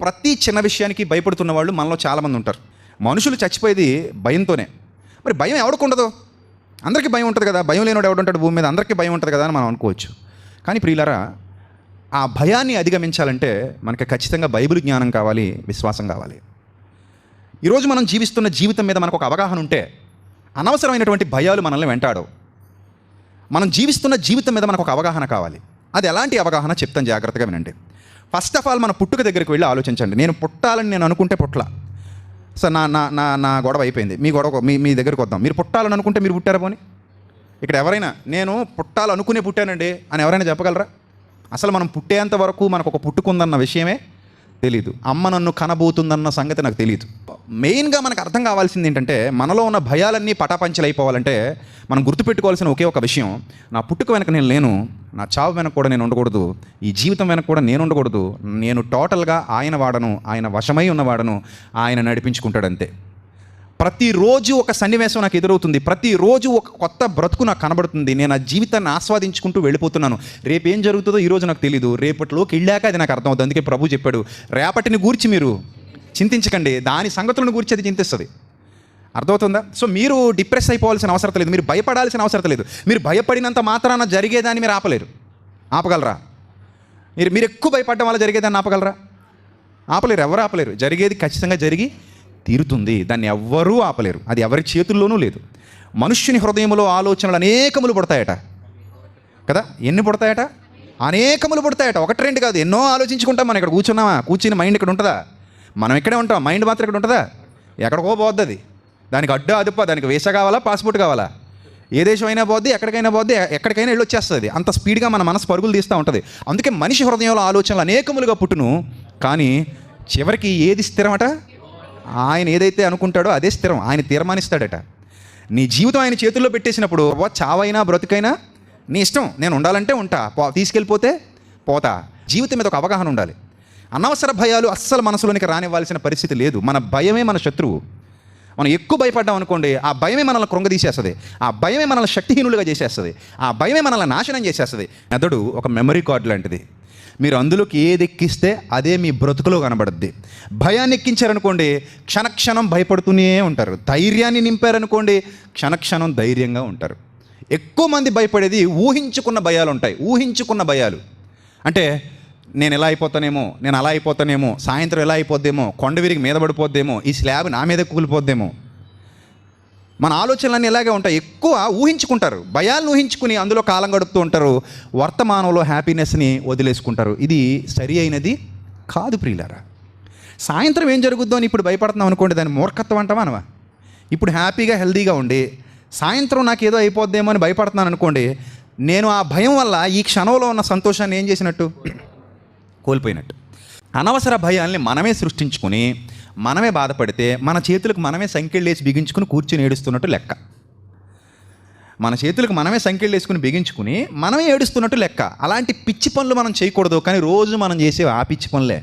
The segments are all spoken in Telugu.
ప్రతి చిన్న విషయానికి భయపడుతున్న వాళ్ళు మనలో చాలామంది ఉంటారు. మనుషులు చచ్చిపోయేది భయంతోనే. మరి భయం ఎవరికి ఉండదు? అందరికీ భయం ఉంటుంది కదా. భయం లేనివాడు ఎవడుంటాడు భూమి మీద? అందరికీ భయం ఉంటుంది కదా అని మనం అనుకోవచ్చు. కానీ ప్రియులారా, ఆ భయాన్ని అధిగమించాలంటే మనకి ఖచ్చితంగా బైబిల్ జ్ఞానం కావాలి, విశ్వాసం కావాలి. ఈరోజు మనం జీవిస్తున్న జీవితం మీద మనకు ఒక అవగాహన ఉంటే అనవసరమైనటువంటి భయాలు మనల్ని వెంటాడవు. మనం జీవిస్తున్న జీవితం మీద మనకు ఒక అవగాహన కావాలి. అది ఎలాంటి అవగాహన చెప్తాను, జాగ్రత్తగా వినండి. ఫస్ట్ ఆఫ్ ఆల్ మన పుట్టుక దగ్గరికి వెళ్ళి ఆలోచించండి. నేను పుట్టాలని నేను అనుకుంటే పుట్ల. సార్ నా నా నా నా గొడవ అయిపోయింది. మీ గొడవ మీ దగ్గరికి వద్దాం. మీరు పుట్టాలని అనుకుంటే మీరు పుట్టారా? పోనీ ఇక్కడ ఎవరైనా నేను పుట్టాలనుకునే పుట్టానండి అని ఎవరైనా చెప్పగలరా? అసలు మనం పుట్టేంత వరకు మనకు ఒక పుట్టుకుందన్న విషయమే తెలీదు. అమ్మ నన్ను కనబోతుందన్న సంగతి నాకు తెలియదు. మెయిన్గా మనకు అర్థం కావాల్సింది ఏంటంటే, మనలో ఉన్న భయాలన్నీ పటాపంచలైపోవాలంటే మనం గుర్తుపెట్టుకోవాల్సిన ఒకే ఒక విషయం, నా పుట్టుక వెనక నేను లేను, నా చావు వెనక కూడా నేను ఉండకూడదు, ఈ జీవితం వెనక కూడా నేను ఉండకూడదు. నేను టోటల్గా ఆయన వాడను, ఆయన వశమై ఉన్నవాడను, ఆయన నడిపించుకుంటాడంతే. ప్రతిరోజు ఒక సన్నివేశం నాకు ఎదురవుతుంది, ప్రతిరోజు ఒక కొత్త బ్రతుకు నాకు కనబడుతుంది. నేను ఆ జీవితాన్ని ఆస్వాదించుకుంటూ వెళ్ళిపోతున్నాను. రేపు ఏం జరుగుతుందో ఈరోజు నాకు తెలీదు, రేపటిలోకి వెళ్ళాక అది నాకు అర్థమవుతుంది. అందుకే ప్రభు చెప్పాడు, రేపటిని గూర్చి మీరు చింతించకండి, దాని సంగతులను గురించి అది చింతిస్తుంది. అర్థమవుతుందా? సో మీరు డిప్రెస్ అయిపోవాల్సిన అవసరం లేదు, మీరు భయపడాల్సిన అవసరం లేదు. మీరు భయపడినంత మాత్రాన జరిగేదాన్ని మీరు ఆపగలరా? మీరు ఎక్కువ భయపడడం వల్ల జరిగేదాన్ని ఆపగలరా? ఆపలేరు, ఎవరు ఆపలేరు. జరిగేది ఖచ్చితంగా జరిగి తీరుతుంది, దాన్ని ఎవ్వరూ ఆపలేరు. అది ఎవరి చేతుల్లోనూ లేదు. మనుష్యుని హృదయంలో ఆలోచనలు అనేకములు పుడతాయట కదా. ఎన్ని పుడతాయట? అనేకములు పుడతాయట. ఒకటి రెండు కాదు, ఎన్నో ఆలోచించుకుంటాం. మనం ఇక్కడ కూర్చున్నామా? కూర్చుని మైండ్ ఇక్కడ ఉంటుందా? మనం ఇక్కడే ఉంటాం, మైండ్ మాత్రం ఇక్కడ ఉంటుందా? ఎక్కడికో పోద్ది అది. దానికి అడ్డు అదుప, దానికి వీసా కావాలా, పాస్పోర్ట్ కావాలా? ఏ దేశం అయినా పోద్ది, ఎక్కడికైనా పోద్ది, ఎక్కడికైనా వెళ్ళి వచ్చేస్తుంది. అంత స్పీడ్గా మన మనసు పరుగులు తీస్తూ ఉంటుంది. అందుకే మనిషి హృదయంలో ఆలోచనలు అనేకములుగా పుట్టును, కానీ చివరికి ఏది స్థిరమట? ఆయన ఏదైతే అనుకుంటాడో అదే స్థిరం. ఆయన తీర్మానిస్తాడట. నీ జీవితం ఆయన చేతుల్లో పెట్టేసినప్పుడు చావైనా బ్రతుకైనా నీ ఇష్టం. నేను ఉండాలంటే ఉంటా, తీసుకెళ్ళిపోతే పోతా. జీవితం మీద ఒక అవగాహన ఉండాలి. అనవసర భయాలు అస్సలు మనసులోనికి రానివ్వాల్సిన పరిస్థితి లేదు. మన భయమే మన శత్రువు. మనం ఎక్కువ భయపడ్డాం అనుకోండి, ఆ భయమే మనల్ని కృంగదీసేస్తుంది, ఆ భయమే మనల్ని శక్తిహీనులుగా చేసేస్తుంది, ఆ భయమే మనల్ని నాశనం చేసేస్తుంది. మెదడు ఒక మెమరీ కార్డు లాంటిది. మీరు అందులోకి ఏది ఎక్కిస్తే అదే మీ బ్రతుకులో కనబడుద్ది. భయాన్ని ఎక్కించారనుకోండి, క్షణక్షణం భయపడుతూనే ఉంటారు. ధైర్యాన్ని నింపారనుకోండి, క్షణక్షణం ధైర్యంగా ఉంటారు. ఎక్కువ మంది భయపడేది ఊహించుకున్న భయాలు ఉంటాయి. ఊహించుకున్న భయాలు అంటే, నేను ఎలా అయిపోతానేమో, నేను అలా అయిపోతానేమో, సాయంత్రం ఎలా అయిపోద్దేమో, కొండ విరిగి మీద పడిపోద్దేమో, ఈ స్లాబ్ నా మీద కూలిపోద్దేమో. మన ఆలోచనలన్నీ ఇలాగే ఉంటాయి. ఎక్కువ ఊహించుకుంటారు, భయాలను ఊహించుకుని అందులో కాలం గడుపుతూ ఉంటారు. వర్తమానంలో హ్యాపీనెస్ని వదిలేసుకుంటారు. ఇది సరి అయినది కాదు ప్రియులారా. సాయంత్రం ఏం జరుగుద్దో అని ఇప్పుడు భయపడుతున్నాం అనుకోండి, దాన్ని మూర్ఖత్వం అంటావా అనవా? ఇప్పుడు హ్యాపీగా హెల్దీగా ఉండి సాయంత్రం నాకు ఏదో అయిపోద్దేమో అని భయపడుతున్నాను అనుకోండి, నేను ఆ భయం వల్ల ఈ క్షణంలో ఉన్న సంతోషాన్ని ఏం చేసినట్టు? కోల్పోయినట్టు. అనవసర భయాల్ని మనమే సృష్టించుకుని మనమే బాధపడితే మన చేతులకు మనమే సంకెళ్ళేసి బిగించుకుని కూర్చుని ఏడుస్తున్నట్టు లెక్క. మన చేతులకు మనమే సంకెళ్ళేసుకుని బిగించుకుని మనమే ఏడుస్తున్నట్టు లెక్క. అలాంటి పిచ్చి పనులు మనం చేయకూడదు. కానీ రోజు మనం చేసే ఆ పిచ్చి పనులే,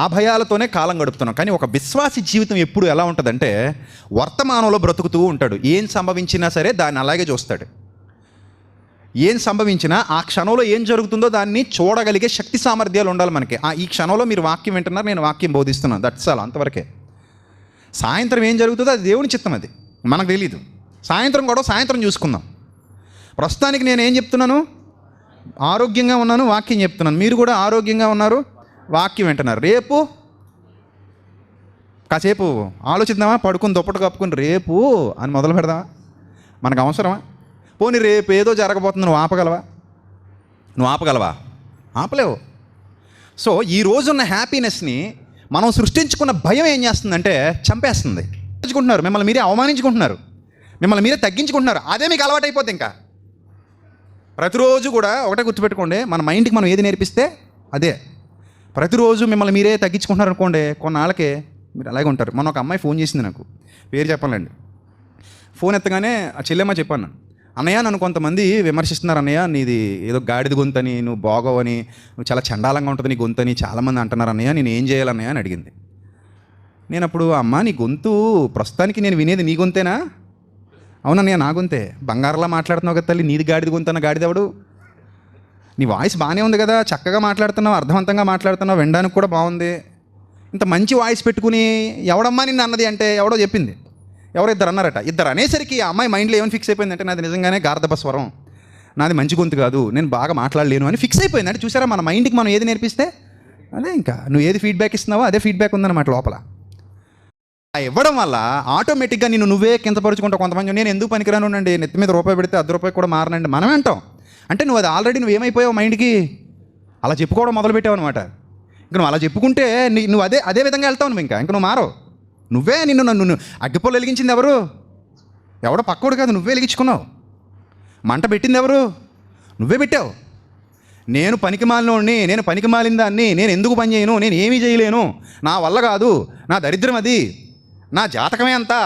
ఆ భయాలతోనే కాలం గడుపుతున్నాం. కానీ ఒక విశ్వాసి జీవితం ఎప్పుడు ఎలా ఉంటుందంటే, వర్తమానంలో బ్రతుకుతూ ఉంటాడు. ఏం సంభవించినా సరే దాన్ని అలాగే చూస్తాడు. ఏం సంభవించినా ఆ క్షణంలో ఏం జరుగుతుందో దాన్ని చూడగలిగే శక్తి సామర్థ్యాలు ఉండాలి మనకి. ఈ క్షణంలో మీరు వాక్యం వింటున్నారు, నేను వాక్యం బోధిస్తున్నాను, దట్స్ ఆల్, అంతవరకే. సాయంత్రం ఏం జరుగుతుందో అది దేవుని చిత్తం, అది మనకు తెలీదు. సాయంత్రం కూడా సాయంత్రం చూసుకుందాం. ప్రస్తుతానికి నేను ఏం చెప్తున్నాను? ఆరోగ్యంగా ఉన్నాను, వాక్యం చెప్తున్నాను. మీరు కూడా ఆరోగ్యంగా ఉన్నారు, వాక్యం వింటున్నారు. రేపు కాసేపు ఆలోచిద్దామా? పడుకుని దుప్పటి కప్పుకుని రేపు అని మొదలు పెడదామా? మనకు అవసరమా? పోనీ రేపు ఏదో జరగబోతుంది, నువ్వు ఆపగలవా? ఆపలేవు. సో ఈ రోజున్న హ్యాపీనెస్ని మనం సృష్టించుకున్న భయం ఏం చేస్తుందంటే చంపేస్తుంది. మిమ్మల్ని మీరే అవమానించుకుంటున్నారు, మిమ్మల్ని మీరే తగ్గించుకుంటున్నారు. అదే మీకు అలవాటు అయిపోద్ది. ఇంకా ప్రతిరోజు కూడా ఒకటే గుర్తుపెట్టుకోండి, మన మైండ్కి మనం ఏది నేర్పిస్తే అదే. ప్రతిరోజు మిమ్మల్ని మీరే తగ్గించుకుంటున్నారు అనుకోండి, కొన్నాళ్ళకే మీరు అలాగే ఉంటారు. మొన్న ఒక అమ్మాయి ఫోన్ చేసింది నాకు, పేరు చెప్పాలండి. ఫోన్ ఎత్తగానే ఆ చెల్లెమ్మ చెప్పాను, అన్నయ్య నన్ను కొంతమంది విమర్శిస్తున్నారు, అన్నయ్య నీది ఏదో గాడిద గొంతని, నువ్వు బాగోవని, నువ్వు చాలా చండాలంగా ఉంటుంది నీ గొంతని చాలామంది అంటున్నారు అన్నయ్య, నేను ఏం చేయాలన్నయ్య అని అడిగింది. నేను అప్పుడు, అమ్మ నీ గొంతు ప్రస్తుతానికి నేను వినేది నీ గొంతేనా? అవునన్నయ్య నా గొంతే. బంగారంలా మాట్లాడుతున్నావు కదా తల్లి, నీది గాడిద గొంతన్న గాడిదెవడు? నీ వాయిస్ బాగానే ఉంది కదా, చక్కగా మాట్లాడుతున్నావు, అర్థవంతంగా మాట్లాడుతున్నావు, వినడానికి కూడా బాగుంది. ఇంత మంచి వాయిస్ పెట్టుకుని ఎవడమ్మా నిన్ను అన్నది అంటే ఎవడో చెప్పింది, ఎవరో ఇద్దరు అన్నారట. ఇద్దరు అనేసరికి ఆ అమ్మాయి మైండ్లో ఏమైనా ఫిక్స్ అయిపోయిందంటే నాది నిజంగానే గార్ధప స్వరం, నాది మంచి గొంతు కాదు, నేను బాగా మాట్లాడలేను అని ఫిక్స్ అయిపోయింది. అంటే చూసారా, మన మైండ్కి మనం ఏది నేర్పిస్తే అదే, ఇంకా నువ్వు ఏది ఫీడ్బ్యాక్ ఇస్తున్నావో అదే ఫీడ్బ్యాక్ ఉందన్నమాట లోపల. ఆ ఇవ్వడం వల్ల ఆటోమేటిక్గా నిన్ను నువ్వే కించపరుచుకుంటావు. కొంతమంది నేను ఎందుకు పనికిరాను అండి, నెత్తి మీద రూపాయి పెడితే ₹10 కూడా మారనండి మనమే అంటాం. అంటే నువ్వు అది ఆల్రెడీ నువ్వు ఏమైపోయావు, మైండ్కి అలా చెప్పుకోవడం మొదలుపెట్టావు అనమాట. ఇంక నువ్వు అలా చెప్పుకుంటే నువ్వు అదే విధంగా వెళ్తావు. నువ్వు ఇంకా నువ్వు మారవు. నువ్వే నన్ను అగ్గిపొల్లు వెలిగించింది ఎవరు? ఎవడో పక్కోడు కాదు, నువ్వే వెలిగించుకున్నావు. మంట పెట్టింది ఎవరు? నువ్వే పెట్టావు. నేను పనికిమాలినోడిని, నేను పనికిమాలిన దాన్ని, నేను ఎందుకు పని చేయను, నేను ఏమీ చేయలేను, నా వల్ల కాదు, నా దరిద్రం అది, నా జాతకమే అంతా,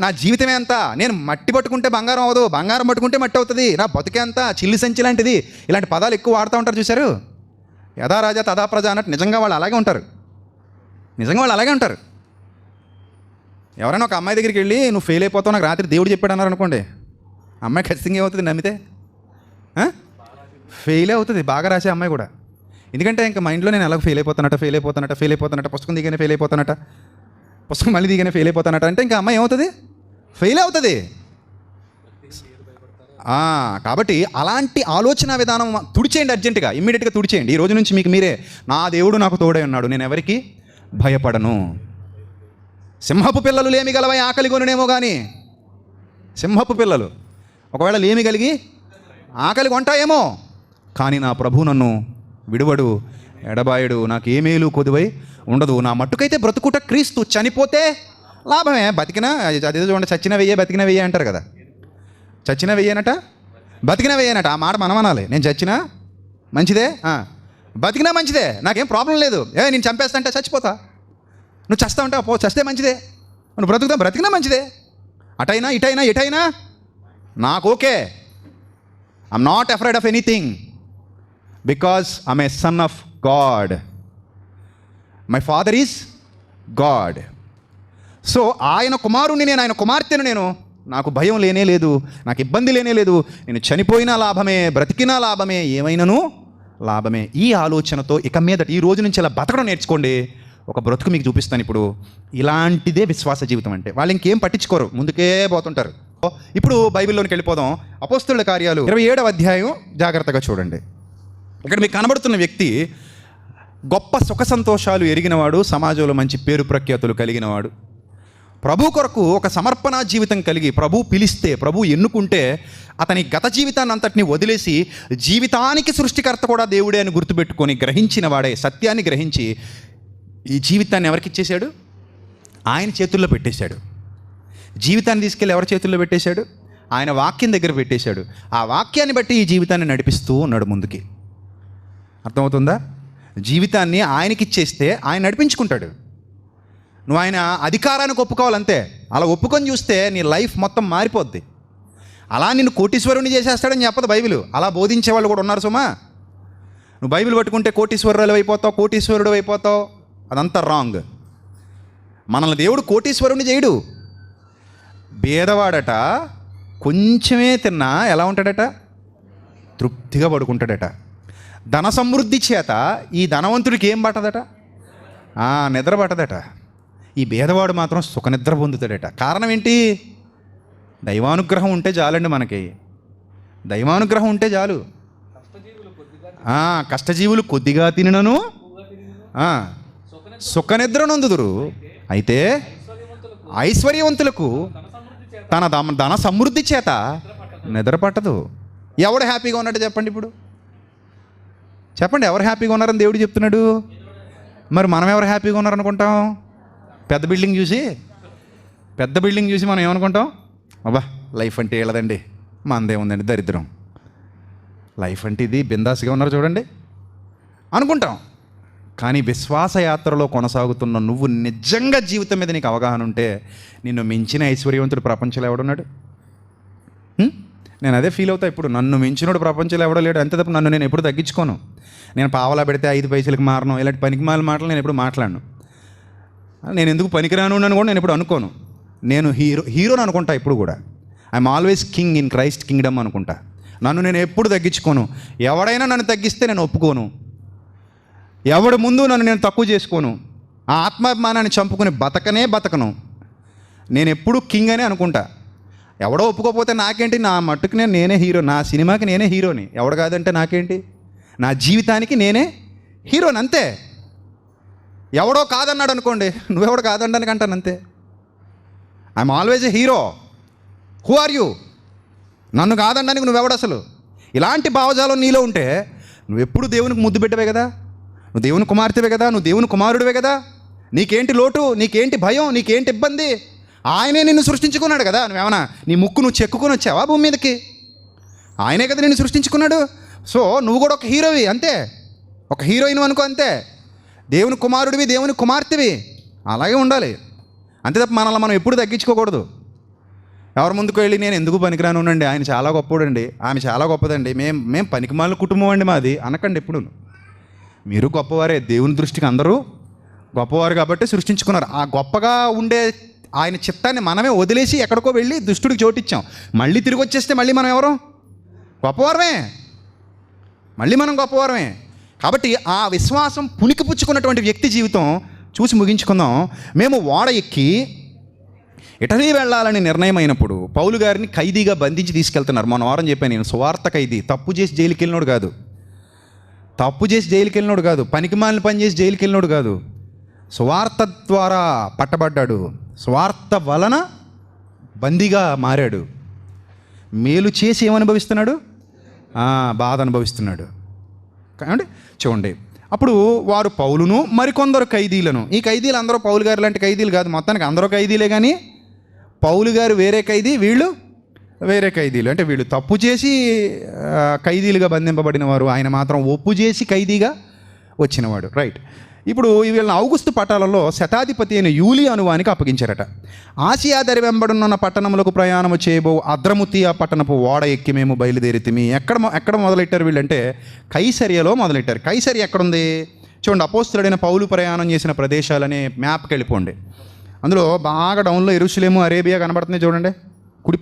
నా జీవితమే అంతా, నేను మట్టి పట్టుకుంటే బంగారం అవ్వదు, బంగారం పట్టుకుంటే మట్టి అవుతుంది, నా బతుకే అంతా చిల్లి సంచి లాంటిది, ఇలాంటి పదాలు ఎక్కువ వాడుతూ ఉంటారు చూశారు. యథా రాజా తథా ప్రజ అన్నట్టు నిజంగా వాళ్ళు అలాగే ఉంటారు. ఎవరైనా ఒక అమ్మాయి దగ్గరికి వెళ్ళి నువ్వు ఫెయిల్ అయిపోతావు, నాకు రాత్రి దేవుడు చెప్పాడు అన్నారు అనుకోండి, అమ్మాయి ఖచ్చితంగా ఏమవుతుంది, నమ్మితే ఫెయిల్ అవుతుంది. బాగా రాసే అమ్మాయి కూడా. ఎందుకంటే ఇంకా మైండ్లో నేను ఎలాగో ఫెయిల్ అయిపోతానట, పుస్తకం దిగానే ఫెయిల్ అయిపోతానట, పుస్తకం మళ్ళీ దిగానే ఫెయిల్ అయిపోతానట, అంటే ఇంకా అమ్మాయి ఏమవుతుంది, ఫెయిల్ అవుతుంది. కాబట్టి అలాంటి ఆలోచన విధానం తుడిచేయండి, అర్జెంటుగా ఇమ్మీడియట్గా తుడిచేయండి. ఈ రోజు నుంచి మీకు మీరే, నా దేవుడు నాకు తోడై ఉన్నాడు, నేను ఎవరికి భయపడను. సింహపు పిల్లలు లేమి గలవై ఆకలి కొనునేమో కానీ, సింహపు పిల్లలు ఒకవేళ లేమి కలిగి ఆకలి కొంటాయేమో, కానీ నా ప్రభు నన్ను విడువడు, ఎడబాయడు, నాకు ఏ మేలు కొదువై ఉండదు. నా మట్టుకైతే బ్రతుకుట క్రీస్తు, చనిపోతే లాభమే. బతికినా అదేదో చూడండి, చచ్చిన వెయ్యే బతికిన వెయ్యే అంటారు కదా. చచ్చిన వెయ్యేనట, బతికిన వెయ్యేనట. ఆ మాట మనం అనాలి. నేను చచ్చినా మంచిదే, బతికినా మంచిదే, నాకేం ప్రాబ్లం లేదు. నేను చంపేస్తా అంటే చచ్చిపోతా, నువ్వు చస్తా ఉంటావు, పో, చస్తే మంచిదే, నువ్వు బ్రతికినా మంచిదే, అటైనా ఇటైనా ఎటైనా నాకు okay. I'm not afraid of anything because I'm a son of God, my father is God. So ఆయన కుమారుణ్ణి నేను, ఆయన కుమార్తెను నేను, నాకు భయం లేనే లేదు, నాకు ఇబ్బంది లేనే లేదు, నేను చనిపోయినా లాభమే, బ్రతికినా లాభమే, ఏమైనాను లాభమే. ఈ ఆలోచనతో ఇక మీదట ఈ రోజు నుంచి ఇలా బతకడం నేర్చుకోండి. ఒక బ్రతుకు మీకు చూపిస్తాను ఇప్పుడు. ఇలాంటిదే విశ్వాస జీవితం అంటే. వాళ్ళు ఇంకేం పట్టించుకోరు, ముందుకే పోతుంటారు. ఇప్పుడు బైబిల్లోనికి వెళ్ళిపోదాం. అపోస్తలుల కార్యాలు 27వ అధ్యాయం జాగ్రత్తగా చూడండి. ఇక్కడ మీకు కనబడుతున్న వ్యక్తి గొప్ప సుఖ సంతోషాలు ఎరిగినవాడు, సమాజంలో మంచి పేరు ప్రఖ్యాతులు కలిగినవాడు, ప్రభు కొరకు ఒక సమర్పణ జీవితం కలిగి, ప్రభు పిలిస్తే, ప్రభు ఎన్నుకుంటే అతని గత జీవితాన్ని అంతటిని వదిలేసి జీవితానికి సృష్టికర్త కూడా దేవుడే అని గుర్తుపెట్టుకొని గ్రహించిన వాడే, సత్యాన్ని గ్రహించి ఈ జీవితాన్ని ఎవరికి ఇచ్చేశాడు? ఆయన చేతుల్లో పెట్టేశాడు. జీవితాన్ని తీసుకెళ్ళి ఎవరి చేతుల్లో పెట్టేశాడు? ఆయన వాక్యం దగ్గర పెట్టేశాడు. ఆ వాక్యాన్ని బట్టి ఈ జీవితాన్ని నడిపిస్తూ ఉన్నాడు ముందుకి. అర్థమవుతుందా? జీవితాన్ని ఆయనకి ఇచ్చేస్తే ఆయన నడిపించుకుంటాడు. నువ్వు ఆయన అధికారానికి ఒప్పుకోవాలంతే. అలా ఒప్పుకొని చూస్తే నీ లైఫ్ మొత్తం మారిపోద్ది. అలా నిన్ను కోటీశ్వరుని చేసేస్తాడని చెప్పదు బైబిల్. అలా బోధించే వాళ్ళు కూడా ఉన్నారు సుమా. నువ్వు బైబిల్ పట్టుకుంటే కోటీశ్వరుడు అయిపోతావు, అదంతా రాంగ్. మనల్ని దేవుడు కోటీశ్వరుని చేయడు. బేదవాడట కొంచెమే తిన్నా ఎలా ఉంటాడట? తృప్తిగా పడుకుంటాడట. ధన సమృద్ధి చేత ఈ ధనవంతుడికి ఏం పట్టదట? నిద్ర పట్టదట. ఈ బేదవాడు మాత్రం సుఖనిద్ర పొందుతాడట. కారణం ఏంటి? దైవానుగ్రహం ఉంటే చాలండి. మనకి దైవానుగ్రహం ఉంటే చాలు. కష్టజీవులు కొద్దిగా తినను సుఖనిద్ర నొందుదురు, అయితే ఐశ్వర్యవంతులకు తన ధన సమృద్ధి చేత నిద్ర పట్టదు. ఎవడు హ్యాపీగా ఉన్నాడు చెప్పండి? ఇప్పుడు చెప్పండి, ఎవరు హ్యాపీగా ఉన్నారని దేవుడు చెప్తున్నాడు. మరి మనం ఎవరు హ్యాపీగా ఉన్నారనుకుంటాం? పెద్ద బిల్డింగ్ చూసి మనం ఏమనుకుంటాం? అబ్బా లైఫ్ అంటే ఏళ్ళదండి, మనదేముందండి దరిద్రం, లైఫ్ అంటే ఇది, బిందాస్గా ఉన్నారు చూడండి అనుకుంటాం. కానీ విశ్వాసయాత్రలో కొనసాగుతున్న నువ్వు నిజంగా జీవితం మీద నీకు అవగాహన ఉంటే నిన్ను మించిన ఐశ్వర్యవంతుడు ప్రపంచంలో ఎవడున్నాడు? నేను అదే ఫీల్ అవుతా ఇప్పుడు. నన్ను మించినోడు ప్రపంచంలో ఎవడో లేడు. అంతే తప్ప నన్ను నేను ఎప్పుడు తగ్గించుకోను. నేను పావలా పెడితే 5 పైసలకు మారను, ఇలాంటి పనికిమాల మాటలు నేను ఎప్పుడు మాట్లాడను. నేను ఎందుకు పనికిరాను అని కూడా నేను ఎప్పుడు అనుకోను. నేను హీరోని అనుకుంటా ఇప్పుడు కూడా. I'm always king in Christ Kingdom అనుకుంటా. నన్ను నేను ఎప్పుడు తగ్గించుకోను. ఎవడైనా నన్ను తగ్గిస్తే నేను ఒప్పుకోను. ఎవడి ముందు నన్ను నేను తక్కువ చేసుకోను. ఆ ఆత్మాభిమానాన్ని చంపుకుని బతకను. నేను ఎప్పుడు కింగ్ అనే అనుకుంటా. ఎవడో ఒప్పుకోకపోతే నాకేంటి, నా మట్టుకు నేనే హీరో, నా సినిమాకి నేనే హీరోని, ఎవడు కాదంటే నాకేంటి, నా జీవితానికి నేనే హీరోని, అంతే. ఎవడో కాదన్నాడు అనుకోండి, నువ్వెవడో కాదనడానికి అంటాను, అంతే. I'm always a hero. Who are you? నన్ను కాదనడానికి నువ్వెవడు అసలు? ఇలాంటి భావజాలం నీలో ఉంటే నువ్వెప్పుడు దేవునికి ముద్దు పెట్టవే కదా, నువ్వు దేవుని కుమార్తెవే కదా, నువ్వు దేవుని కుమారుడివే కదా. నీకేంటి లోటు, నీకేంటి భయం, నీకేంటి ఇబ్బంది? ఆయనే నిన్ను సృష్టించుకున్నాడు కదా. నువ్వేమన్నా నీ ముక్కు నువ్వు చెక్కుకొని వచ్చావా భూమి మీదకి? ఆయనే కదా నిన్ను సృష్టించుకున్నాడు. సో నువ్వు కూడా ఒక హీరోవి, అంతే. ఒక హీరోయిన్ అనుకో, అంతే. దేవుని కుమారుడివి, దేవుని కుమార్తెవి, అలాగే ఉండాలి, అంతే తప్ప మనల్ని మనం ఎప్పుడు తగ్గించుకోకూడదు. ఎవరి ముందుకు వెళ్ళి నేను ఎందుకు పనికిరాను ఉండండి, ఆయన చాలా గొప్పడండి, ఆమె చాలా గొప్పదండి, మేము పనికిమాలిన కుటుంబం అండి మాది అనకండి. ఎప్పుడు మీరు గొప్పవారే, దేవుని దృష్టికి అందరూ గొప్పవారు కాబట్టి సృష్టించుకున్నారు. ఆ గొప్పగా ఉండే ఆయన చిత్తాన్ని మనమే వదిలేసి ఎక్కడికో వెళ్ళి దుష్టుడికి చోటిచ్చాం. మళ్ళీ తిరిగి వచ్చేస్తే మళ్ళీ మనం ఎవరు? గొప్పవారమే, మళ్ళీ మనం గొప్పవారమే. కాబట్టి ఆ విశ్వాసం పుణికిపుచ్చుకున్నటువంటి వ్యక్తి జీవితం చూసి ముగించుకుందాం. మేము ఓడ ఎక్కి ఇటలీ వెళ్ళాలని నిర్ణయం అయినప్పుడు పౌలు గారిని ఖైదీగా బంధించి తీసుకెళ్తున్నారు. మొన్న వారం చెప్పాను నేను, సువార్త ఖైదీ. తప్పు చేసి జైలుకి వెళ్ళినోడు కాదు, పనికిమాలిన పని చేసి జైలుకి వెళ్ళినోడు కాదు. సువార్త ద్వారా పట్టబడ్డాడు, సువార్త వలన బందీగా మారాడు. మేలు చేసి ఏమనుభవిస్తున్నాడు? బాధ అనుభవిస్తున్నాడు. అంటే చూడండి, అప్పుడు వారు పౌలును మరికొందరు ఖైదీలను, ఈ ఖైదీలు అందరూ పౌలు గారు లాంటి ఖైదీలు కాదు, మొత్తానికి అందరూ ఖైదీలే, కానీ పౌలు గారు వేరే ఖైదీ, వీళ్ళు వేరే ఖైదీలు. అంటే వీళ్ళు తప్పు చేసి ఖైదీలుగా బంధింపబడిన వారు, ఆయన మాత్రం ఒప్పు చేసి ఖైదీగా వచ్చినవాడు. రైట్. ఇప్పుడు వీళ్ళని ఔగుస్తు పటాలలో శతాధిపతి అయిన యూలి అనువానికి అప్పగించారట. ఆసియా దరి వెంబడున్న పట్టణములకు ప్రయాణము చేయబో అద్రముతియా పట్టణపు ఓడ ఎక్కి మేము బయలుదేరితిమి. ఎక్కడ మొదలెట్టారు వీళ్ళంటే కైసరియలో మొదలెట్టారు. కైసరి ఎక్కడుంది చూడండి, అపోస్తులుడైన పౌలు ప్రయాణం చేసిన ప్రదేశాలనే మ్యాప్కి వెళ్ళిపోండి. అందులో బాగా డౌన్లో యెరూషలేము, అరేబియా కనబడుతుంది చూడండి. కుడి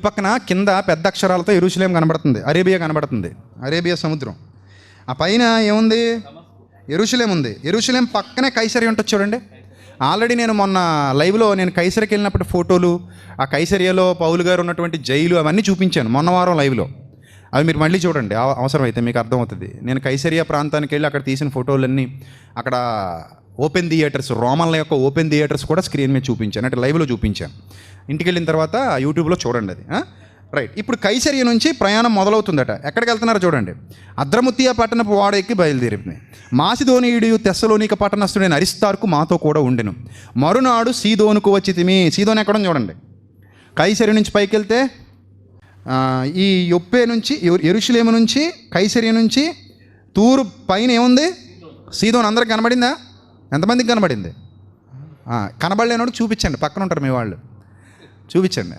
పక్కన కింద పెద్ద అక్షరాలతో యెరూషలేం కనబడుతుంది, అరేబియా కనబడుతుంది, అరేబియా సముద్రం. ఆ పైన ఏముంది? యెరూషలేం ఉంది. యెరూషలేం పక్కనే కైసరి ఉంటుంది చూడండి. ఆల్రెడీ నేను మొన్న లైవ్లో నేను కైసరికి వెళ్ళినప్పుడు ఫోటోలు, ఆ కైసరియాలో పౌలు గారు ఉన్నటువంటి జైలు అవన్నీ చూపించాను మొన్న వారం లైవ్లో. అవి మీరు మళ్ళీ చూడండి, అవసరమైతే మీకు అర్థమవుతుంది. నేను కైసరియా ప్రాంతానికి వెళ్ళి అక్కడ తీసిన ఫోటోలన్నీ, అక్కడ ఓపెన్ థియేటర్స్, రోమన్ల యొక్క ఓపెన్ థియేటర్స్ కూడా స్క్రీన్ మీద చూపించాను, అంటే లైవ్లో చూపించాను. ఇంటికి వెళ్ళిన తర్వాత యూట్యూబ్లో చూడండి అది. రైట్. ఇప్పుడు కైసరియా నుంచి ప్రయాణం మొదలవుతుందట. ఎక్కడికి వెళ్తున్నారో చూడండి. అద్రముతియా పట్టణపు ఓడ ఎక్కి బయలుదేరింది. మాసిదోనీయుడు తెస్సలోనిక పట్టణస్థుడైన అరిస్తార్కు మాతో కూడా ఉండెను. మరునాడు సీదోనుకు వచ్చితిమి. సీదోను ఎక్కడ చూడండి. కైసరి నుంచి పైకి వెళ్తే ఈ యొప్పే నుంచి, యెరూషలేము నుంచి, కైసరియా నుంచి తూరు పైన ఏముంది? సీదోను. అందరికి కనబడిందా? ఎంతమందికి కనబడింది? కనబడలేనోడు చూపించండి, పక్కన ఉంటారు మీ వాళ్ళు, చూపించండి.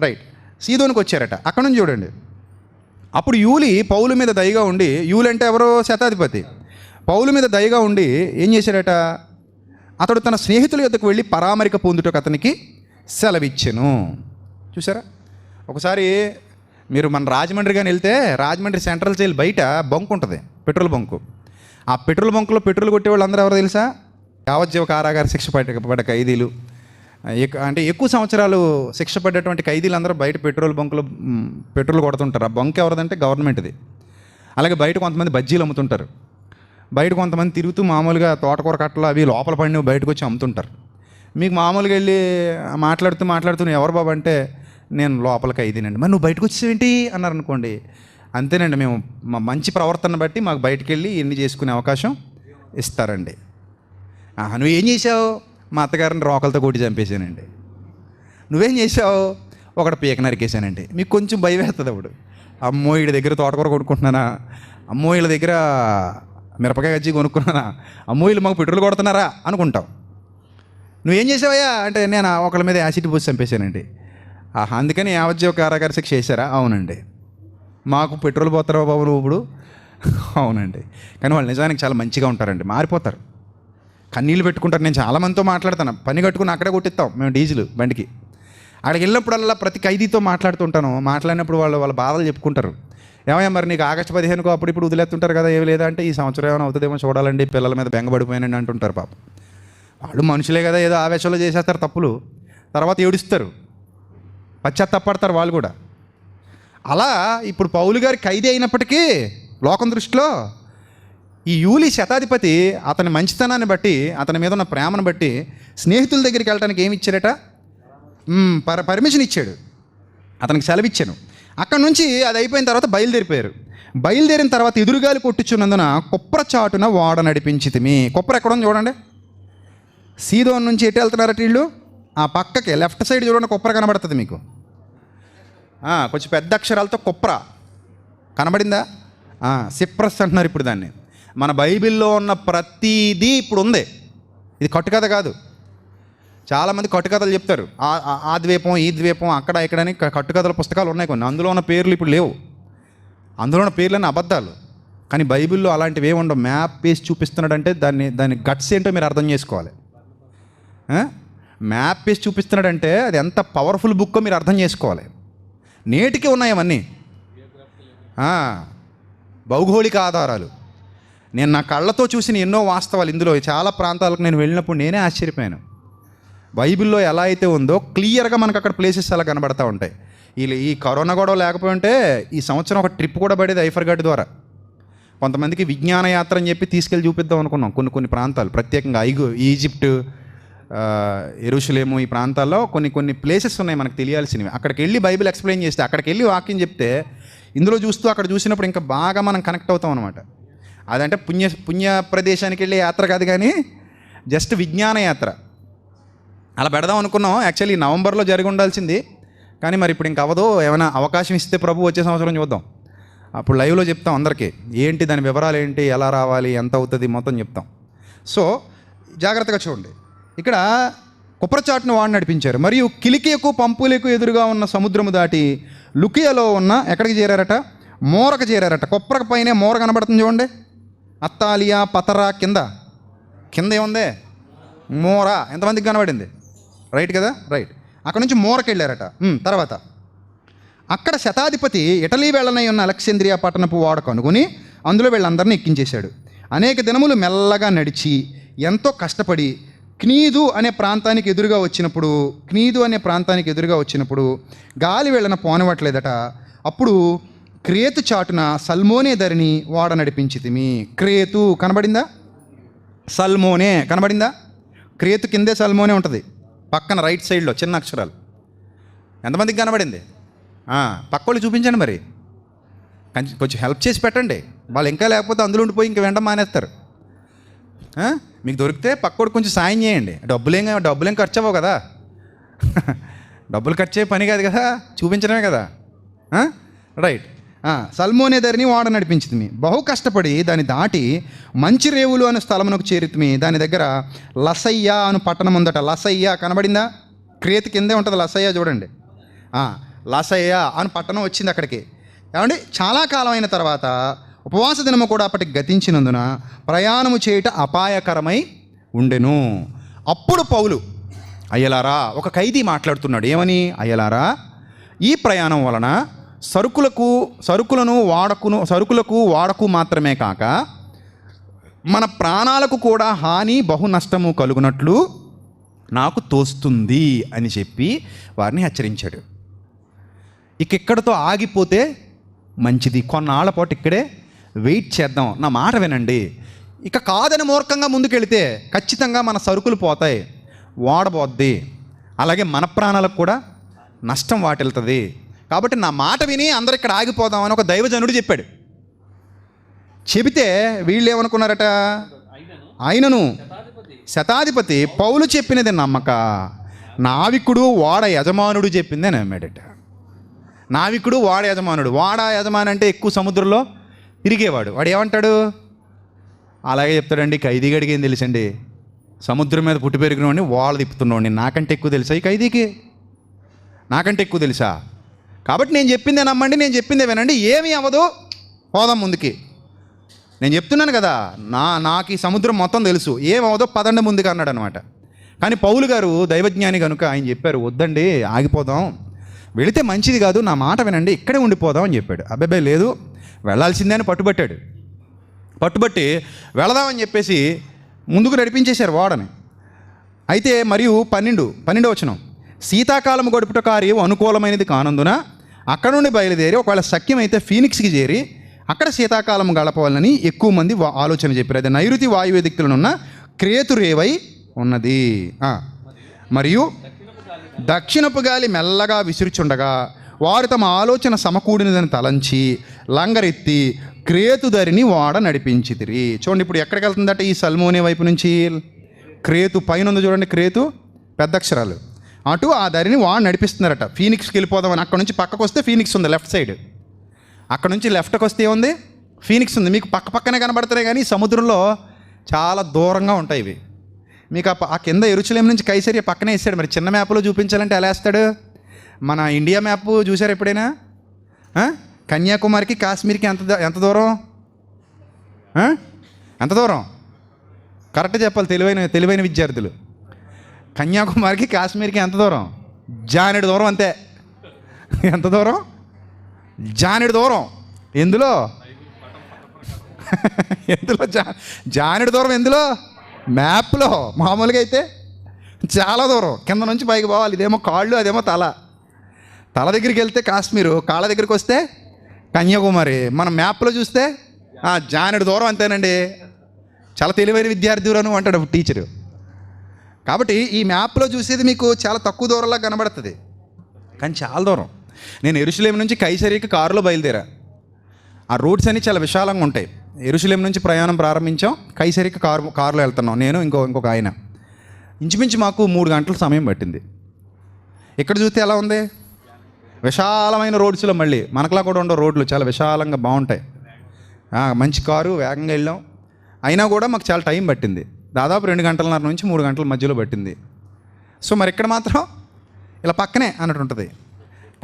రైట్. సీదోనుకు వచ్చారట. అక్కడ నుంచి చూడండి. అప్పుడు యూలి పౌలు మీద దయగా ఉండి, యూలి అంటే ఎవరో శతాధిపతి, పౌలు మీద దయగా ఉండి ఏం చేశాడట, అతడు తన స్నేహితుల యొద్దకు వెళ్ళి పరామరిక పొందుటకు అతనికి సెలవిచ్చెను. చూసారా? ఒకసారి మీరు మన రాజమండ్రి కానీ వెళ్తే, రాజమండ్రి సెంట్రల్ జైలు బయట బంక్ ఉంటుంది, పెట్రోల్ బంకు. ఆ పెట్రోల్ బంకులో పెట్రోల్ కొట్టేవాళ్ళు అందరూ ఎవరో తెలుసా? యావజ్జీవ కారాగార శిక్ష పడ్డ ఖైదీలు. అంటే ఎక్కువ సంవత్సరాలు శిక్ష పడ్డటువంటి ఖైదీలు బయట పెట్రోల్ బంకులో పెట్రోల్ కొడుతుంటారు. ఆ బంక్ ఎవరిదంటే గవర్నమెంట్ది. అలాగే బయట కొంతమంది బజ్జీలు అమ్ముతుంటారు. బయట కొంతమంది తిరుగుతూ మామూలుగా తోటకూర కట్టలు అవి లోపల పడినవి బయటకు వచ్చి అమ్ముతుంటారు. మీకు మామూలుగా వెళ్ళి మాట్లాడుతూ ఎవరు బాబు అంటే, నేను లోపలికి ఖైదీనండి. మరి నువ్వు బయటకు వచ్చేవేంటి అన్నారు అనుకోండి, అంతేనండి, మేము మా మంచి ప్రవర్తన బట్టి మాకు బయటికి వెళ్ళి ఎన్ని చేసుకునే అవకాశం ఇస్తారండి. నువ్వు ఏం చేసావు? మా అత్తగారిని రోకలతో కొట్టి చంపేశానండి. నువ్వేం చేసావు? ఒకటి పీక నరికేశానండి. మీకు కొంచెం భయం వేస్తుంది అప్పుడు. అమ్మో వీడి దగ్గర తోటకూర కొనుక్కుంటున్నానా, అమ్మో వీళ్ళ దగ్గర మిరపకాయ గజ్జి కొనుక్కున్నానా, అమ్మో వీళ్ళు మాకు పెట్రోల్ కొడుతున్నారా అనుకుంటావు. నువ్వేం చేసావయ్యా అంటే, నేను ఒకళ్ళ మీద యాసిడ్ పోసి చంపేశానండి. అందుకని యావజ్జీవ కారాగార శిక్ష చేశారా? అవునండి. మాకు పెట్రోల్ పోతారా బాబు నువ్వు ఇప్పుడు? అవునండి. కానీ వాళ్ళు నిజానికి చాలా మంచిగా ఉంటారండి, మారిపోతారు, కన్నీళ్ళు పెట్టుకుంటారు. నేను చాలామందితో మాట్లాడతాను, పని కట్టుకుని అక్కడే కొట్టిస్తాం మేము డీజిల్ బండికి. అక్కడికి వెళ్ళినప్పుడల్లా ప్రతి ఖైదీతో మాట్లాడుతుంటాను. మాట్లాడినప్పుడు వాళ్ళ బాధలు చెప్పుకుంటారు. ఏమయ్యా మరి నీకు ఆగస్టు 15కు ఇప్పుడు వదిలేస్తుంటారు కదా, ఏమి లేదా అంటే ఈ సంవత్సరం ఏమైనా అవుతుందేమో చూడాలండి, పిల్లల మీద బెంగపడిపోయానండి అంటుంటారు. పాపం వాళ్ళు మనుషులే కదా, ఏదో ఆవేశంలో చేసేస్తారు తప్పులు, తర్వాత ఏడుస్తారు, పశ్చాత్తాపడతారు వాళ్ళు కూడా. అలా ఇప్పుడు పౌలు గారి ఖైదీ అయినప్పటికీ లోకం దృష్టిలో ఈ యూలి శతాధిపతి అతని మంచితనాన్ని బట్టి, అతని మీద ఉన్న ప్రేమను బట్టి స్నేహితుల దగ్గరికి వెళ్ళడానికి ఏమి ఇచ్చారట? పర్మిషన్ ఇచ్చాడు, అతనికి సెలవిచ్చాను. అక్కడ నుంచి అది అయిపోయిన తర్వాత బయలుదేరిపోయారు. బయలుదేరిన తర్వాత ఎదురుగాలి కొట్టుచున్నందున కుప్ర చాటున ఓడ నడిపించితిమి. కుప్ర ఎక్కడ ఉంది చూడండి. సీదోన్ నుంచి ఎటు వెళ్తున్నారట వీళ్ళు? ఆ పక్కకి లెఫ్ట్ సైడ్ చూడండి, కుప్ర కనబడుతుంది మీకు. కొంచెం పెద్ద అక్షరాలతో కుప్ర కనబడిందా? సిప్రస్ అంటున్నారు ఇప్పుడు దాన్ని. మన బైబిల్లో ఉన్న ప్రతిదీ ఇప్పుడు ఉంది. ఇది కట్టుకథ కాదు. చాలామంది కట్టుకథలు చెప్తారు, ఆ ద్వీపం ఈ ద్వీపం అక్కడ ఇక్కడని కట్టుకథల పుస్తకాలు ఉన్నాయి కొన్ని. అందులో ఉన్న పేర్లు ఇప్పుడు లేవు, అందులో ఉన్న పేర్లన్నీ అబద్ధాలు. కానీ బైబిల్లో అలాంటివి ఏమి ఉండవు. మ్యాప్ వేసి చూపిస్తున్నాడంటే దాని గట్స్ ఏంటో మీరు అర్థం చేసుకోవాలి. మ్యాప్ వేసి చూపిస్తున్నాడంటే అది ఎంత పవర్ఫుల్ బుక్కో మీరు అర్థం చేసుకోవాలి. నేటికి ఉన్నాయి అవన్నీ భౌగోళిక ఆధారాలు. నేను నా కళ్ళతో చూసిన ఎన్నో వాస్తవాలు ఇందులో. చాలా ప్రాంతాలకు నేను వెళ్ళినప్పుడు నేనే ఆశ్చర్యపోయాను. బైబిల్లో ఎలా అయితే ఉందో క్లియర్గా మనకు అక్కడ ప్లేసెస్ అలా కనబడతా ఉంటాయి. ఈ కరోనా గొడవ లేకపోయి ఉంటే ఈ సంవత్సరం ఒక ట్రిప్ కూడా పడేది ఐఫర్గట్ ద్వారా. కొంతమందికి విజ్ఞాన యాత్ర అని చెప్పి తీసుకెళ్ళి చూపిద్దాం అనుకున్నాం కొన్ని ప్రాంతాలు, ప్రత్యేకంగా ఈజిప్ట్, యెరూషలేము, ఈ ప్రాంతాల్లో కొన్ని ప్లేసెస్ ఉన్నాయి మనకు తెలియాల్సినవి. అక్కడికి వెళ్ళి బైబిల్ ఎక్స్ప్లెయిన్ చేస్తే, అక్కడికి వెళ్ళి వాక్యం చెప్తే ఇందులో చూస్తూ అక్కడ చూసినప్పుడు ఇంకా బాగా మనం కనెక్ట్ అవుతాం అనమాట. అదంటే పుణ్య ప్రదేశానికి వెళ్ళే యాత్ర కాదు, కానీ జస్ట్ విజ్ఞాన యాత్ర అలా పెడదాం అనుకున్నాం. యాక్చువల్లీ నవంబర్లో జరిగి ఉండాల్సింది, కానీ మరి ఇప్పుడు ఇంక అవ్వదు. ఏమైనా అవకాశం ఇస్తే ప్రభు వచ్చే సంవత్సరం చూద్దాం, అప్పుడు లైవ్లో చెప్తాం అందరికీ ఏంటి దాని వివరాలు ఏంటి, ఎలా రావాలి, ఎంత అవుతుంది మొత్తం చెప్తాం. సో జాగ్రత్తగా చూడండి. ఇక్కడ కుప్రచాటును వాడు నడిపించారు. మరియు కిలికియకు పంపులకు ఎదురుగా ఉన్న సముద్రము దాటి లుకియలో ఉన్న ఎక్కడికి చేరారట? మోరకు చేరారట. కుప్రకు పైనే మోర కనబడుతుంది చూడండి. అత్తాలియా పతరా కింద ఏముంది? మోర. ఎంతమందికి కనబడింది? రైట్ కదా, రైట్. అక్కడ నుంచి మోరకు వెళ్ళారట. తర్వాత అక్కడ శతాధిపతి ఇటలీ వెళ్ళనై ఉన్న అలెక్సాంద్రియా పట్టణపు ఓడ కనుగొని అందులో వీళ్ళందరినీ ఎక్కించేశాడు. అనేక దినములు మెల్లగా నడిచి ఎంతో కష్టపడి క్నీదు అనే ప్రాంతానికి ఎదురుగా వచ్చినప్పుడు గాలి వెళ్ళన పోనివ్వట్లేదట. అప్పుడు క్రేతు చాటున సల్మోనే ధరిని ఓడ నడిపించితిమి. క్రేతు కనబడిందా? సల్మోనే కనబడిందా? క్రేతు కిందే సల్మోనే ఉంటుంది, పక్కన రైట్ సైడ్లో చిన్న అక్షరాలు. ఎంతమందికి కనబడింది? పక్కోళ్ళు చూపించండి మరి, కొంచెం హెల్ప్ చేసి పెట్టండి. వాళ్ళు ఇంకా లేకపోతే అందులో ఉండిపోయి ఇంక వెంట మానేస్తారు. మీకు దొరికితే పక్కోడు కొంచెం సాయం చేయండి. డబ్బులేం ఖర్చు అవ్వవు కదా, డబ్బులు ఖర్చు అయ్యే పని కాదు కదా, చూపించడమే కదా. రైట్. సల్మోనే ధరిని ఓడ నడిపించింది. బహు కష్టపడి దాన్ని దాటి మంచి రేవులు అనే స్థలమునకు చేరితిమి. దాని దగ్గర లసయ్య అను పట్టణం ఉందట. లసయ్య కనబడిందా? క్రేతు కిందే ఉంటుంది లసయ్య, చూడండి. లసయ్య అని పట్టణం వచ్చింది అక్కడికి. ఏమండి, చాలా కాలం అయిన తర్వాత ఉపవాస దినము కూడా అప్పటికి గతించినందున ప్రయాణము చేయుట అపాయకరమై ఉండెను. అప్పుడు పౌలు, అయ్యలారా, ఒక ఖైదీ మాట్లాడుతున్నాడు. ఏమని? అయ్యలారా, ఈ ప్రయాణం వలన సరుకులకు వాడకు మాత్రమే కాక మన ప్రాణాలకు కూడా హాని బహు నష్టము కలుగునట్లు నాకు తోస్తుంది అని చెప్పి వారిని హెచ్చరించాడు. ఇక్కడితో ఆగిపోతే మంచిది, కొన్నాళ్ల పాటు ఇక్కడే వెయిట్ చేద్దాం, నా మాట వినండి. ఇక కాదని మూర్ఖంగా ముందుకెళితే ఖచ్చితంగా మన సరుకులు పోతాయి, వాడబోద్ది, అలాగే మన ప్రాణాలకు కూడా నష్టం వాటిల్తుంది. కాబట్టి నా మాట విని అందరు ఇక్కడ ఆగిపోదామని ఒక దైవజనుడు చెప్పాడు. చెబితే వీళ్ళు ఏమనుకున్నారట? ఆయనను శతాధిపతి పౌలు చెప్పినది నమ్మక నావికుడు ఓడ యజమానుడు చెప్పిందే నమ్మాడట. నావికుడు ఓడ యజమానుడు. ఓడ యజమాని అంటే ఎక్కువ సముద్రంలో తిరిగేవాడు. వాడు ఏమంటాడు? అలాగే చెప్తాడండి. ఖైదీగడికి ఏం తెలుసండి? సముద్రం మీద పుట్టి పెరిగినవాడిని ఓడ తిప్పుతున్నాడు. నాకంటే ఎక్కువ తెలుసా ఈ ఖైదీకి? నాకంటే ఎక్కువ తెలుసా? కాబట్టి నేను చెప్పిందే నమ్మండి, నేను చెప్పిందే వినండి, ఏమీ అవ్వదు, పోదాం ముందుకి. నేను చెప్తున్నాను కదా, నాకు ఈ సముద్రం మొత్తం తెలుసు, ఏమవుదో పదండి ముందుకు అన్నాడు అనమాట. కానీ పౌలు గారు దైవజ్ఞాని కనుక ఆయన చెప్పారు, వద్దండి ఆగిపోదాం, వెళితే మంచిది కాదు, నా మాట వినండి, ఇక్కడే ఉండిపోదాం అని చెప్పాడు. అబ్బాయి లేదు, వెళ్ళాల్సిందే అని పట్టుబట్టి వెళదామని చెప్పేసి ముందుకు నడిపించేశారు ఓడని. అయితే మరియు 12 వచనం, శీతాకాలం గడుపుట కార్యం అనుకూలమైనది కానందున అక్కడ నుండి బయలుదేరి ఒకవేళ సఖ్యం అయితే ఫీనిక్స్కి చేరి అక్కడ శీతాకాలం గడపవాలని ఎక్కువ మంది ఆలోచన చెప్పారు. అది నైరుతి వాయువ్య దిక్కులనున్న క్రేతు రేవై ఉన్నది. మరియు దక్షిణపు గాలి మెల్లగా విసురుచుండగా వారు తమ ఆలోచన సమకూడినదని తలంచి లంగరెత్తి క్రేతు దరిని వాడ నడిపించితిరి. చూడండి, ఇప్పుడు ఎక్కడికి వెళ్తుందట? ఈ సల్మోనే వైపు నుంచి క్రేతు పైన ఉంది చూడండి, క్రేతు పెద్ద అక్షరాలు, అటు ఆ దారిని వాడు నడిపిస్తున్నారట. ఫీనిక్స్కి వెళ్ళిపోదామని అక్కడ నుంచి పక్కకు వస్తే ఫీనిక్స్ ఉంది లెఫ్ట్ సైడ్, అక్కడ నుంచి లెఫ్ట్కి వస్తే ఏముంది? ఫీనిక్స్ ఉంది. మీకు పక్కనే కనబడుతున్నాయి, కానీ సముద్రంలో చాలా దూరంగా ఉంటాయి ఇవి. మీకు ఆ కింద యెరూషలేము నుంచి కైసరియా పక్కనే వేస్తాడు. మరి చిన్న మ్యాప్లో చూపించాలంటే ఎలా వేస్తాడు? మన ఇండియా మ్యాప్ చూసారు ఎప్పుడైనా? కన్యాకుమారికి కాశ్మీర్కి ఎంత దూరం? ఎంత దూరం? కరెక్ట్ చెప్పాలి తెలివైన విద్యార్థులు. కన్యాకుమారికి కాశ్మీర్కి ఎంత దూరం? జానెడు దూరం అంతే. ఎంత దూరం? జానెడు దూరం. ఎందులో జానెడు దూరం ఎందులో? మ్యాప్లో. మామూలుగా అయితే చాలా దూరం, కింద నుంచి పైకి పోవాలి. ఇదేమో కాళ్ళు, అదేమో తల దగ్గరికి వెళ్తే కాశ్మీరు, కాళ్ళ దగ్గరికి వస్తే కన్యాకుమారి. మనం మ్యాప్లో చూస్తే జానెడు దూరం అంతేనండి. చాలా తెలివైన విద్యార్థులను అంటాడు టీచరు. కాబట్టి ఈ మ్యాప్లో చూసేది మీకు చాలా తక్కువ దూరంలో కనబడుతుంది, కానీ చాలా దూరం. నేను యెరూషలేము నుంచి కైసరియకి కారులో బయలుదేరా. ఆ రూట్స్ అన్నీ చాలా విశాలంగా ఉంటాయి. యెరూషలేము నుంచి ప్రయాణం ప్రారంభించాం, కైసరియకి కారులో వెళ్తున్నాం, నేను ఇంకొక ఆయన. ఇంచుమించు మాకు 3 గంటల సమయం పట్టింది. ఇక్కడ చూస్తే ఎలా ఉంది? విశాలమైన రోడ్స్లో, మళ్ళీ మనకలా కూడా ఉండవు రోడ్లు, చాలా విశాలంగా బాగుంటాయి. మంచి కారు, వేగంగా వెళ్ళాం. అయినా కూడా మాకు చాలా టైం పట్టింది. దాదాపు 2 గంటలన్నర నుంచి 3 గంటల మధ్యలో పట్టింది. సో మరి ఇక్కడ మాత్రం ఇలా పక్కనే అన్నట్టు ఉంటుంది.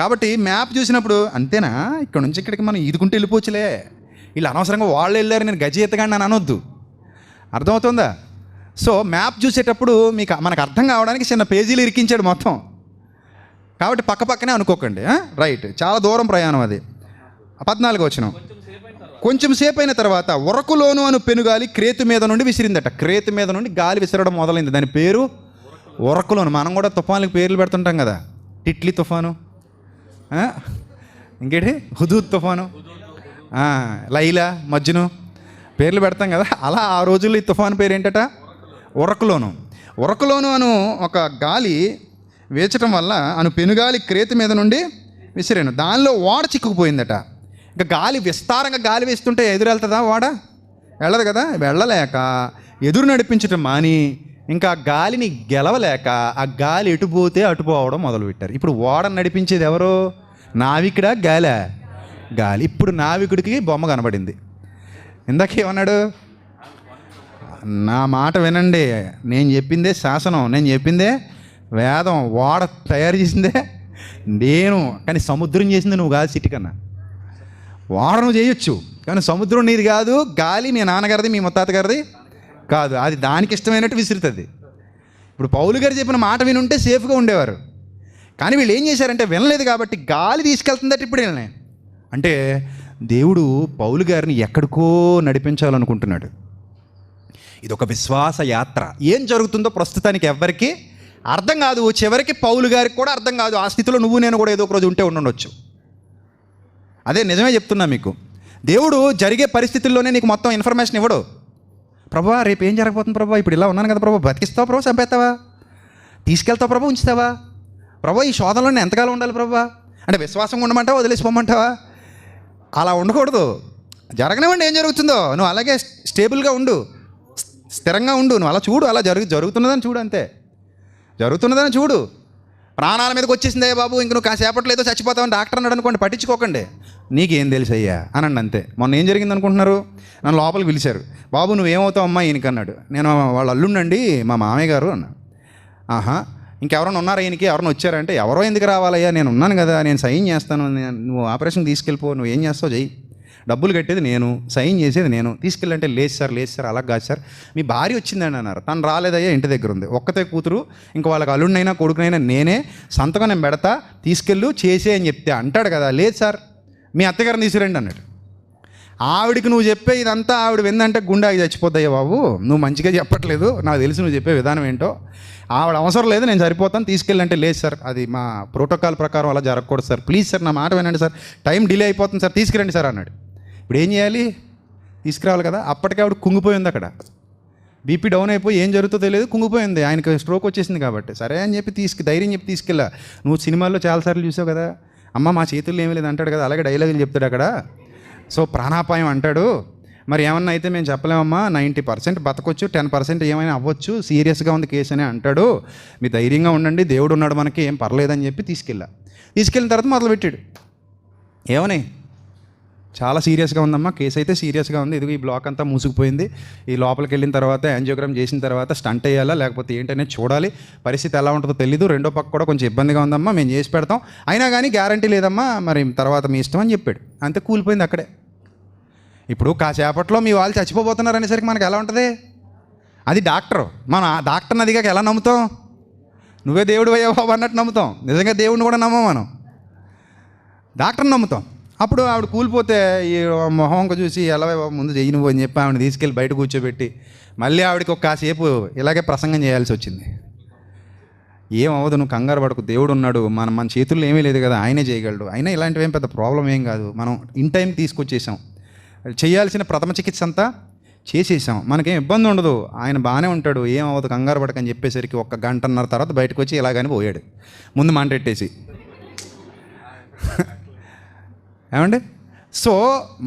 కాబట్టి మ్యాప్ చూసినప్పుడు అంతేనా, ఇక్కడ నుంచి ఇక్కడికి మనం ఈదుకుంటూ వెళ్ళిపోవచ్చులే, వీళ్ళు అనవసరంగా వాళ్ళు వెళ్ళారు, నేను గజ ఎత్తగాని అని అనొద్దు. అర్థమవుతుందా? సో మ్యాప్ చూసేటప్పుడు మనకు అర్థం కావడానికి చిన్న పేజీలు ఇరికించాడు మొత్తం. కాబట్టి పక్కనే అనుకోకండి. రైట్, చాలా దూరం ప్రయాణం అది. 14 వచనం, కొంచెం సేపు అయిన తర్వాత ఉరకులోను అను పెనుగాలి క్రేతు మీద నుండి విసిరిందట. క్రేతు మీద నుండి గాలి విసరడం మొదలైంది. దాని పేరు ఉరకులోను. మనం కూడా తుఫానులకు పేర్లు పెడుతుంటాం కదా, టిట్లీ తుఫాను, ఇంకేంటి హుదూద్ తుఫాను, లైలా, మజ్ను పేర్లు పెడతాం కదా. అలా ఆ రోజుల్లో ఈ తుఫాను పేరు ఏంటట? ఉరకులోను అను ఒక గాలి వేచటం వల్ల పెనుగాలి క్రేతు మీద నుండి విసిరాను. దానిలో ఓడ చిక్కుకుపోయిందట. ఇంకా గాలి విస్తారంగా గాలి వేస్తుంటే ఎదురు వెళ్తుందా ఓడ? వెళ్ళదు కదా. వెళ్ళలేక ఎదురు నడిపించటం మాని ఇంకా గాలిని గెలవలేక ఆ గాలి ఎటు పోతే అటు పోవడం మొదలుపెట్టారు. ఇప్పుడు ఓడను నడిపించేది ఎవరు? నావికుడా గాలి. ఇప్పుడు నావికుడికి బొమ్మ కనబడింది. ఇందాకేమన్నాడు? నా మాట వినండి, నేను చెప్పిందే శాసనం, నేను చెప్పిందే వేదం. ఓడ తయారు చేసిందే నేను, కానీ సముద్రం చేసింది నువ్వు కాదు. సిటీ కన్నా ఓడ నువ్వు చేయొచ్చు, కానీ సముద్రం నీది కాదు. గాలి మీ నాన్నగారిది, మీ ముత్తాత గారిది కాదు. అది దానికి ఇష్టమైనట్టు విసురుతుంది. ఇప్పుడు పౌలు గారు చెప్పిన మాట వినుంటే సేఫ్గా ఉండేవారు. కానీ వీళ్ళు ఏం చేశారంటే వినలేదు కాబట్టి గాలి తీసుకెళ్తుందట ఇప్పుడు వీళ్ళని. అంటే దేవుడు పౌలు గారిని ఎక్కడికో నడిపించాలనుకుంటున్నాడు. ఇది ఒక విశ్వాస యాత్ర. ఏం జరుగుతుందో ప్రస్తుతానికి ఎవ్వరికీ అర్థం కాదు. చివరికి పౌలు గారికి కూడా అర్థం కాదు. ఆ స్థితిలో నువ్వు నేను కూడా ఏదో ఒక రోజు ఉండొచ్చు. అదే నిజమే చెప్తున్నా మీకు. దేవుడు జరిగే పరిస్థితుల్లోనే నీకు మొత్తం ఇన్ఫర్మేషన్ ఇవ్వడు. ప్రభువా రేపు ఏం జరగబోతుంది ప్రభువా, ఇప్పుడు ఇలా ఉన్నాను కదా ప్రభు, బతికిస్తావా ప్రభు, చంపేస్తావా, తీసుకెళ్తావా ప్రభు, ఉంచుతావా ప్రభు, ఈ శోధనలో ఎంతకాలం ఉండాలి ప్రభువా అంటే విశ్వాసంగా ఉండమంటావా, వదిలేసిపోమంటావా? అలా ఉండకూడదు. జరగనివ్వండి, ఏం జరుగుతుందో నువ్వు అలాగే స్టేబుల్గా ఉండు, స్థిరంగా ఉండు. నువ్వు అలా చూడు, అలా జరుగుతున్నదని చూడు, అంతే. జరుగుతున్నదని చూడు. ప్రాణాల మీదకి వచ్చేసిందే బాబు, ఇంక నువ్వు కాసేపట్లో ఏదో చచ్చిపోతావని డాక్టర్ అన్నాడు అనుకోండి, పట్టించుకోకండి. నీకేం తెలుసు అయ్యా అనండి, అంతే. మొన్న ఏం జరిగింది అనుకుంటున్నారు? నన్ను లోపలికి పిలిచారు. బాబు నువ్వేమవుతావు అమ్మా ఈయనకన్నాడు. నేను వాళ్ళ అల్లుండండి మా మామయ్య గారు అన్నా. ఆహా, ఇంకెవరైనా ఉన్నారా ఈయనకి, ఎవరైనా వచ్చారంటే, ఎవరో ఎందుకు రావాలయ్యా, నేను ఉన్నాను కదా, నేను సైన్ చేస్తాను, నువ్వు ఆపరేషన్ తీసుకెళ్ళిపో, నువ్వు ఏం చేస్తావు చెయ్యి. డబ్బులు కట్టేది నేను, సైన్ చేసేది నేను. తీసుకెళ్ళంటే లేదు సార్ అలా కాదు సార్, మీ భార్య వచ్చిందండి అన్నారు. తను రాలేదయ్యా, ఇంటి దగ్గర ఉంది, ఒక్కతే కూతురు, ఇంకా వాళ్ళకి అల్లుడినైనా కొడుకునైనా నేనే, సంతకం నేను పెడతా, తీసుకెళ్ళు చేసే అని చెప్తే అంటాడు కదా. లేదు సార్, మీ అత్తగారిని తీసుకురండి అన్నాడు. ఆవిడికి నువ్వు చెప్పే ఇదంతా ఆవిడ విందంటే గుండె ఆగి చచ్చిపోతాయ్యా బాబు, నువ్వు మంచిగా చెప్పట్లేదు, నాకు తెలుసు నువ్వు చెప్పే విధానం ఏంటో, ఆవిడ అవసరం లేదు, నేను సరిపోతాను, తీసుకెళ్ళంటే లేదు సార్, అది మా ప్రోటోకాల్ ప్రకారం అలా జరగకూడదు సార్, ప్లీజ్ సార్ నా మాట వినండి సార్, టైం డిలే అయిపోతుంది సార్, తీసుకురండి సార్ అన్నాడు. ఇప్పుడు ఏం చేయాలి? తీసుకురావాలి కదా. అప్పటికే ఆవిడ కుంగిపోయింది, అక్కడ బీపీ డౌన్ అయిపోయి ఏం జరుగుతుందో తెలియదు, కుంగిపోయింది. ఆయనకు స్ట్రోక్ వచ్చేసింది కాబట్టి సరే అని చెప్పి ధైర్యం చెప్పి తీసుకెళ్ళా. నువ్వు సినిమాల్లో చాలాసార్లు చూసావు కదా, అమ్మ మా చేతుల్లో ఏమీ లేదు అంటాడు కదా, అలాగే డైలాగులు చెప్తాడు అక్కడ. సో ప్రాణాపాయం అంటాడు. మరి ఏమన్నా అయితే మేము చెప్పలేమమ్మా, 90% బతకొచ్చు, 10% ఏమైనా అవ్వచ్చు, సీరియస్గా ఉంది కేసు అని అంటాడు, మీ ధైర్యంగా ఉండండి, దేవుడు ఉన్నాడు మనకి, ఏం పర్లేదని చెప్పి తీసుకెళ్ళిన తర్వాత మొదలుపెట్టాడు. ఏమని, చాలా సీరియస్గా ఉందమ్మా, కేసు అయితే సీరియస్గా ఉంది, ఇదిగో ఈ బ్లాక్ అంతా మూసుకుపోయింది, ఈ లోపలికి వెళ్ళిన తర్వాత యాంజియోగ్రామ్ చేసిన తర్వాత స్టంట్ వేయాలా లేకపోతే ఏంటనేది చూడాలి, పరిస్థితి ఎలా ఉంటుందో తెలీదు, రెండో పక్క కూడా కొంచెం ఇబ్బందిగా ఉందమ్మా, మేము చేసి పెడతాం, అయినా కానీ గ్యారంటీ లేదమ్మా, మరి తర్వాత మీ ఇష్టం అని చెప్పాడు. అంతే, కూలిపోయింది అక్కడే. ఇప్పుడు కాసేపట్లో మీ వాళ్ళు చచ్చిపోతున్నారు అనేసరికి మనకు ఎలా ఉంటుంది? అది డాక్టర్, మనం ఆ డాక్టర్ని అదిగాక ఎలా నమ్ముతాం? నువ్వే దేవుడు అయ్యా బాబు అన్నట్టు నమ్ముతాం. నిజంగా దేవుడిని కూడా నమ్మం మనం, డాక్టర్ని నమ్ముతాం. అప్పుడు ఆవిడ కూలిపోతే ఈ మొహంక చూసి ఎలా ముందు చెయ్యి నువ్వు అని చెప్పి ఆవిడని తీసుకెళ్ళి బయట కూర్చోబెట్టి మళ్ళీ ఆవిడకి ఒక కాసేపు ఇలాగే ప్రసంగం చేయాల్సి వచ్చింది. ఏమవ్వదు, నువ్వు కంగారు పడకు, దేవుడు ఉన్నాడు, మన చేతుల్లో ఏమీ లేదు కదా, ఆయనే చేయగలడు, అయినా ఇలాంటివి ఏం పెద్ద ప్రాబ్లం ఏం కాదు, మనం ఇన్ టైం తీసుకొచ్చేసాం, చేయాల్సిన ప్రథమ చికిత్స అంతా చేసేసాం, మనకేం ఇబ్బంది ఉండదు, ఆయన బాగానే ఉంటాడు, ఏమవ్వదు, కంగారు పడకని చెప్పేసరికి 1 గంటన్నర తర్వాత బయటకు వచ్చి ఇలాగని పోయాడు, ముందు మంటెట్టేసి. ఏమండి? సో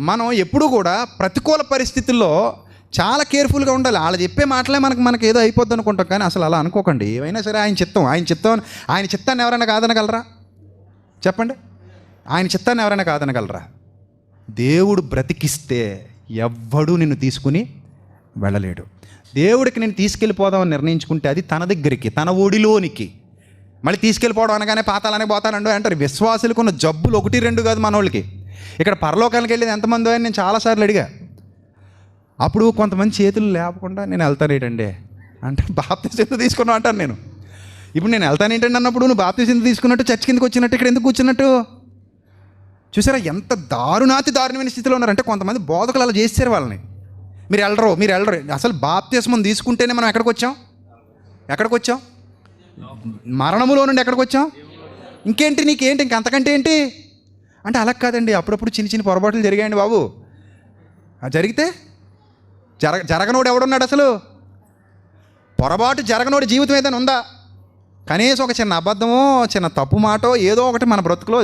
మనం ఎప్పుడూ కూడా ప్రతికూల పరిస్థితుల్లో చాలా కేర్ఫుల్గా ఉండాలి. వాళ్ళు చెప్పే మాటలే మనకి ఏదో అయిపోద్ది అనుకుంటాం, కానీ అసలు అలా అనుకోకండి. ఏమైనా సరే ఆయన చిత్తాన్ని ఎవరైనా కాదనగలరా? చెప్పండి, ఆయన చిత్తాన్ని ఎవరైనా కాదనగలరా? దేవుడు బ్రతికిస్తే ఎవ్వడూ నిన్ను తీసుకుని వెళ్ళలేడు. దేవుడికి నేను తీసుకెళ్ళిపోదామని నిర్ణయించుకుంటే అది తన దగ్గరికి, తన ఒడిలోనికి. మళ్ళీ తీసుకెళ్ళిపోవడం అనగానే పాతాలనే పోతానండు అంటారు. విశ్వాసులకు ఉన్న జబ్బులు 1-2 కాదు మనోళ్ళకి. ఇక్కడ పరలోకానికి వెళ్ళేది ఎంతమంది అని నేను చాలాసార్లు అడిగా. అప్పుడు కొంతమంది చేతులు లేకుండా నేను వెళ్తానేటండి అంటే, బాప్తిసం తీసుకున్నావు అంటాను నేను. ఇప్పుడు నేను వెళ్తానేంటండి అన్నప్పుడు నువ్వు బాప్తిసం తీసుకున్నట్టు చర్చ్ కిందకి వచ్చినట్టు ఇక్కడ ఎందుకు కూర్చున్నట్టు? చూసారా ఎంత దారుణమైన స్థితిలో ఉన్నారంటే, కొంతమంది బోధకులు అలా చేశారు వాళ్ళని. మీరు వెళ్ళరు. అసలు బాప్తిస్మం తీసుకుంటేనే మనం ఎక్కడికి వచ్చాం? మరణములో నుండి ఎక్కడికి వచ్చాం? ఇంకేంటి నీకేంటి, ఇంకంతకంటే ఏంటి అంటే, అలా కాదండి, అప్పుడప్పుడు చిన్న పొరపాట్లు జరిగాయండి బాబు. జరిగితే జరగనోడు ఎవడున్నాడు? అసలు పొరపాటు జరగనోడి జీవితం ఏదైనా ఉందా? కనీసం ఒక చిన్న అబద్ధమో చిన్న తప్పు మాటో ఏదో ఒకటి మన బ్రతుకులో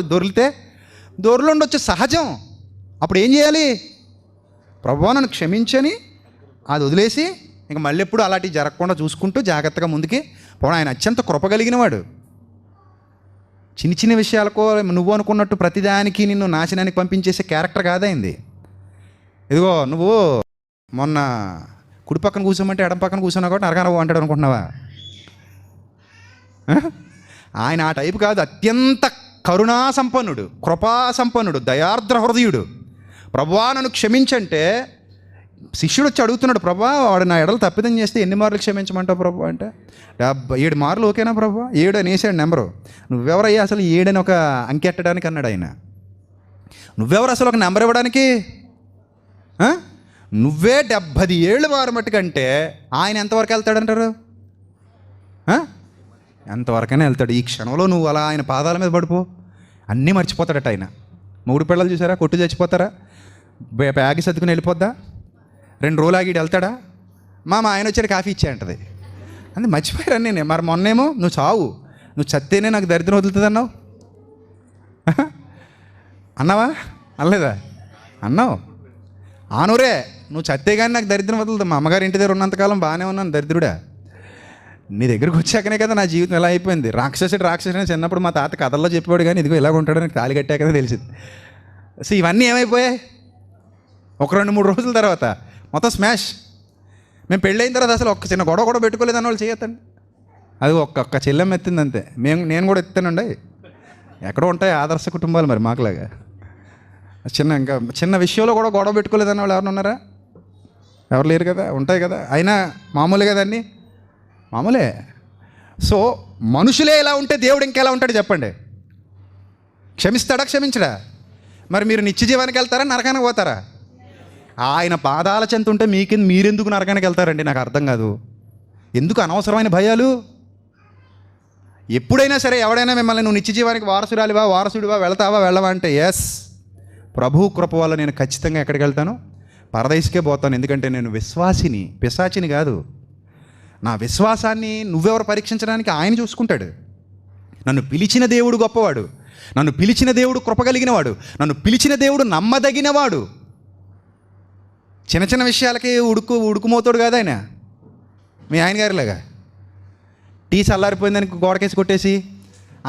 దొర్లుండొచ్చు, సహజం. అప్పుడు ఏం చేయాలి? ప్రభువా నన్ను క్షమించని అది వదిలేసి ఇంక మళ్ళీ ఎప్పుడు అలాంటివి జరగకుండా చూసుకుంటూ జాగ్రత్తగా ముందుకి పోవడం. ఆయన అత్యంత కృపగలిగిన వాడు. చిన్న విషయాలకో నువ్వు అనుకున్నట్టు ప్రతిదానికి నిన్ను నాశనానికి పంపించేసే క్యారెక్టర్ కాదైంది. ఇదిగో నువ్వు మొన్న కుడి పక్కన కూర్చోమంటే ఎడం పక్కన కూర్చున్నావు కాబట్టి నరకనవు అంటాడు అనుకుంటున్నావా? ఆయన ఆ టైపు కాదు. అత్యంత కరుణా సంపన్నుడు, కృపా సంపన్నుడు, దయార్ద్ర హృదయుడు. ప్రభువా నన్ను క్షమించంటే శిష్యుడు వచ్చి అడుగుతున్నాడు, ప్రభువా వాడు నా ఎడలు తప్పిదం చేస్తే ఎన్ని మార్లు క్షమించమంటావు ప్రభు అంటే, 7 మార్లు ఓకేనా ప్రభువా? 7 అని వేసాడు నెంబరు. నువ్వెవరయ్యా అసలు 7 అని ఒక అంకెట్టడానికి అన్నాడు ఆయన. నువ్వెవరు అసలు ఒక నెంబర్ ఇవ్వడానికి? నువ్వే 70 ఏళ్ళు వారు మట్టుకంటే ఆయన ఎంతవరకు వెళ్తాడంటారు? ఎంతవరకైనా వెళ్తాడు. ఈ క్షణంలో నువ్వు అలా ఆయన పాదాల మీద పడిపో, అన్నీ మర్చిపోతాడట ఆయన. 3 పిల్లలు చూసారా, కొట్టు చచ్చిపోతారా? బ్యాగ్ సర్దుకుని వెళ్ళిపోద్దా? 2 రోజులు ఆగి వెళ్తాడా? మా ఆయన వచ్చాడు కాఫీ ఇచ్చే అంటది. అంటే మర్చిపోయారు నేను. మరి మొన్నేమో నువ్వు చావు, నువ్వు చస్తేనే నాకు దరిద్రం వదులుతుంది అన్నావు. అన్నావా? అనలేదా? అన్నావు. ఆనూరే నువ్వు చస్తే కానీ నాకు దరిద్రం వదులుతుంది. మా అమ్మగారి ఇంటి దగ్గర ఉన్నంతకాలం బాగానే ఉన్నాను, దరిద్రుడా. నీ దగ్గరికి వచ్చాకనే కదా నా జీవితం ఎలా అయిపోయింది. రాక్షసుడు అని చిన్నప్పుడు మా తాత కథల్లో చెప్పేవాడు, కానీ ఇదిగో ఇలాగ ఉంటాడని తాళి కట్టాకనే తెలిసింది. సో ఇవన్నీ ఏమైపోయాయి? 1-2-3 రోజుల తర్వాత మొత్తం స్మాష్. మేము పెళ్ళైన తర్వాత అసలు ఒక్క చిన్న గొడవ కూడా పెట్టుకోలేదు అన్న వాళ్ళు చేయొద్దండి. అది ఒక్క చెల్లెమ్మ ఎత్తింది అంతే. నేను కూడా ఎత్తానండి. ఎక్కడో ఉంటాయి ఆదర్శ కుటుంబాలు మరి మాకులాగా. చిన్న విషయంలో కూడా గొడవ పెట్టుకోలేదన్న వాళ్ళు ఎవరు ఉన్నారా? ఎవరు లేరు కదా, ఉంటాయి కదా. అయినా మామూలే కదండి, మామూలే. సో మనుషులే ఎలా ఉంటే దేవుడు ఇంకెలా ఉంటాడు చెప్పండి? క్షమిస్తాడా, క్షమించడా? మరి మీరు నిత్య జీవానికి వెళ్తారా, నరకానికి పోతారా? ఆయన పాదాల చెంత ఉంటే మీరెందుకు నరకానికి వెళ్తారండి? నాకు అర్థం కాదు. ఎందుకు అనవసరమైన భయాలు? ఎప్పుడైనా సరే ఎవడైనా మిమ్మల్ని నువ్వు నిత్య జీవానికి వారసుడివా వెళ్తావా వెళ్ళవా అంటే ఎస్, ప్రభు కృప వల్ల నేను ఖచ్చితంగా ఎక్కడికి వెళ్తాను? పరదేశికే పోతాను. ఎందుకంటే నేను విశ్వాసిని, పిశాచిని కాదు. నా విశ్వాసాన్ని నువ్వెవరు పరీక్షించడానికి? ఆయన చూసుకుంటాడు. నన్ను పిలిచిన దేవుడు గొప్పవాడు, నన్ను పిలిచిన దేవుడు కృప కలిగినవాడు, నన్ను పిలిచిన దేవుడు నమ్మదగినవాడు. చిన్న చిన్న విషయాలకి ఉడుకుమోతాడు కాదు ఆయన. మీ ఆయన గారిలాగా టీ చల్లారిపోయిందని గోడకేసి కొట్టేసి,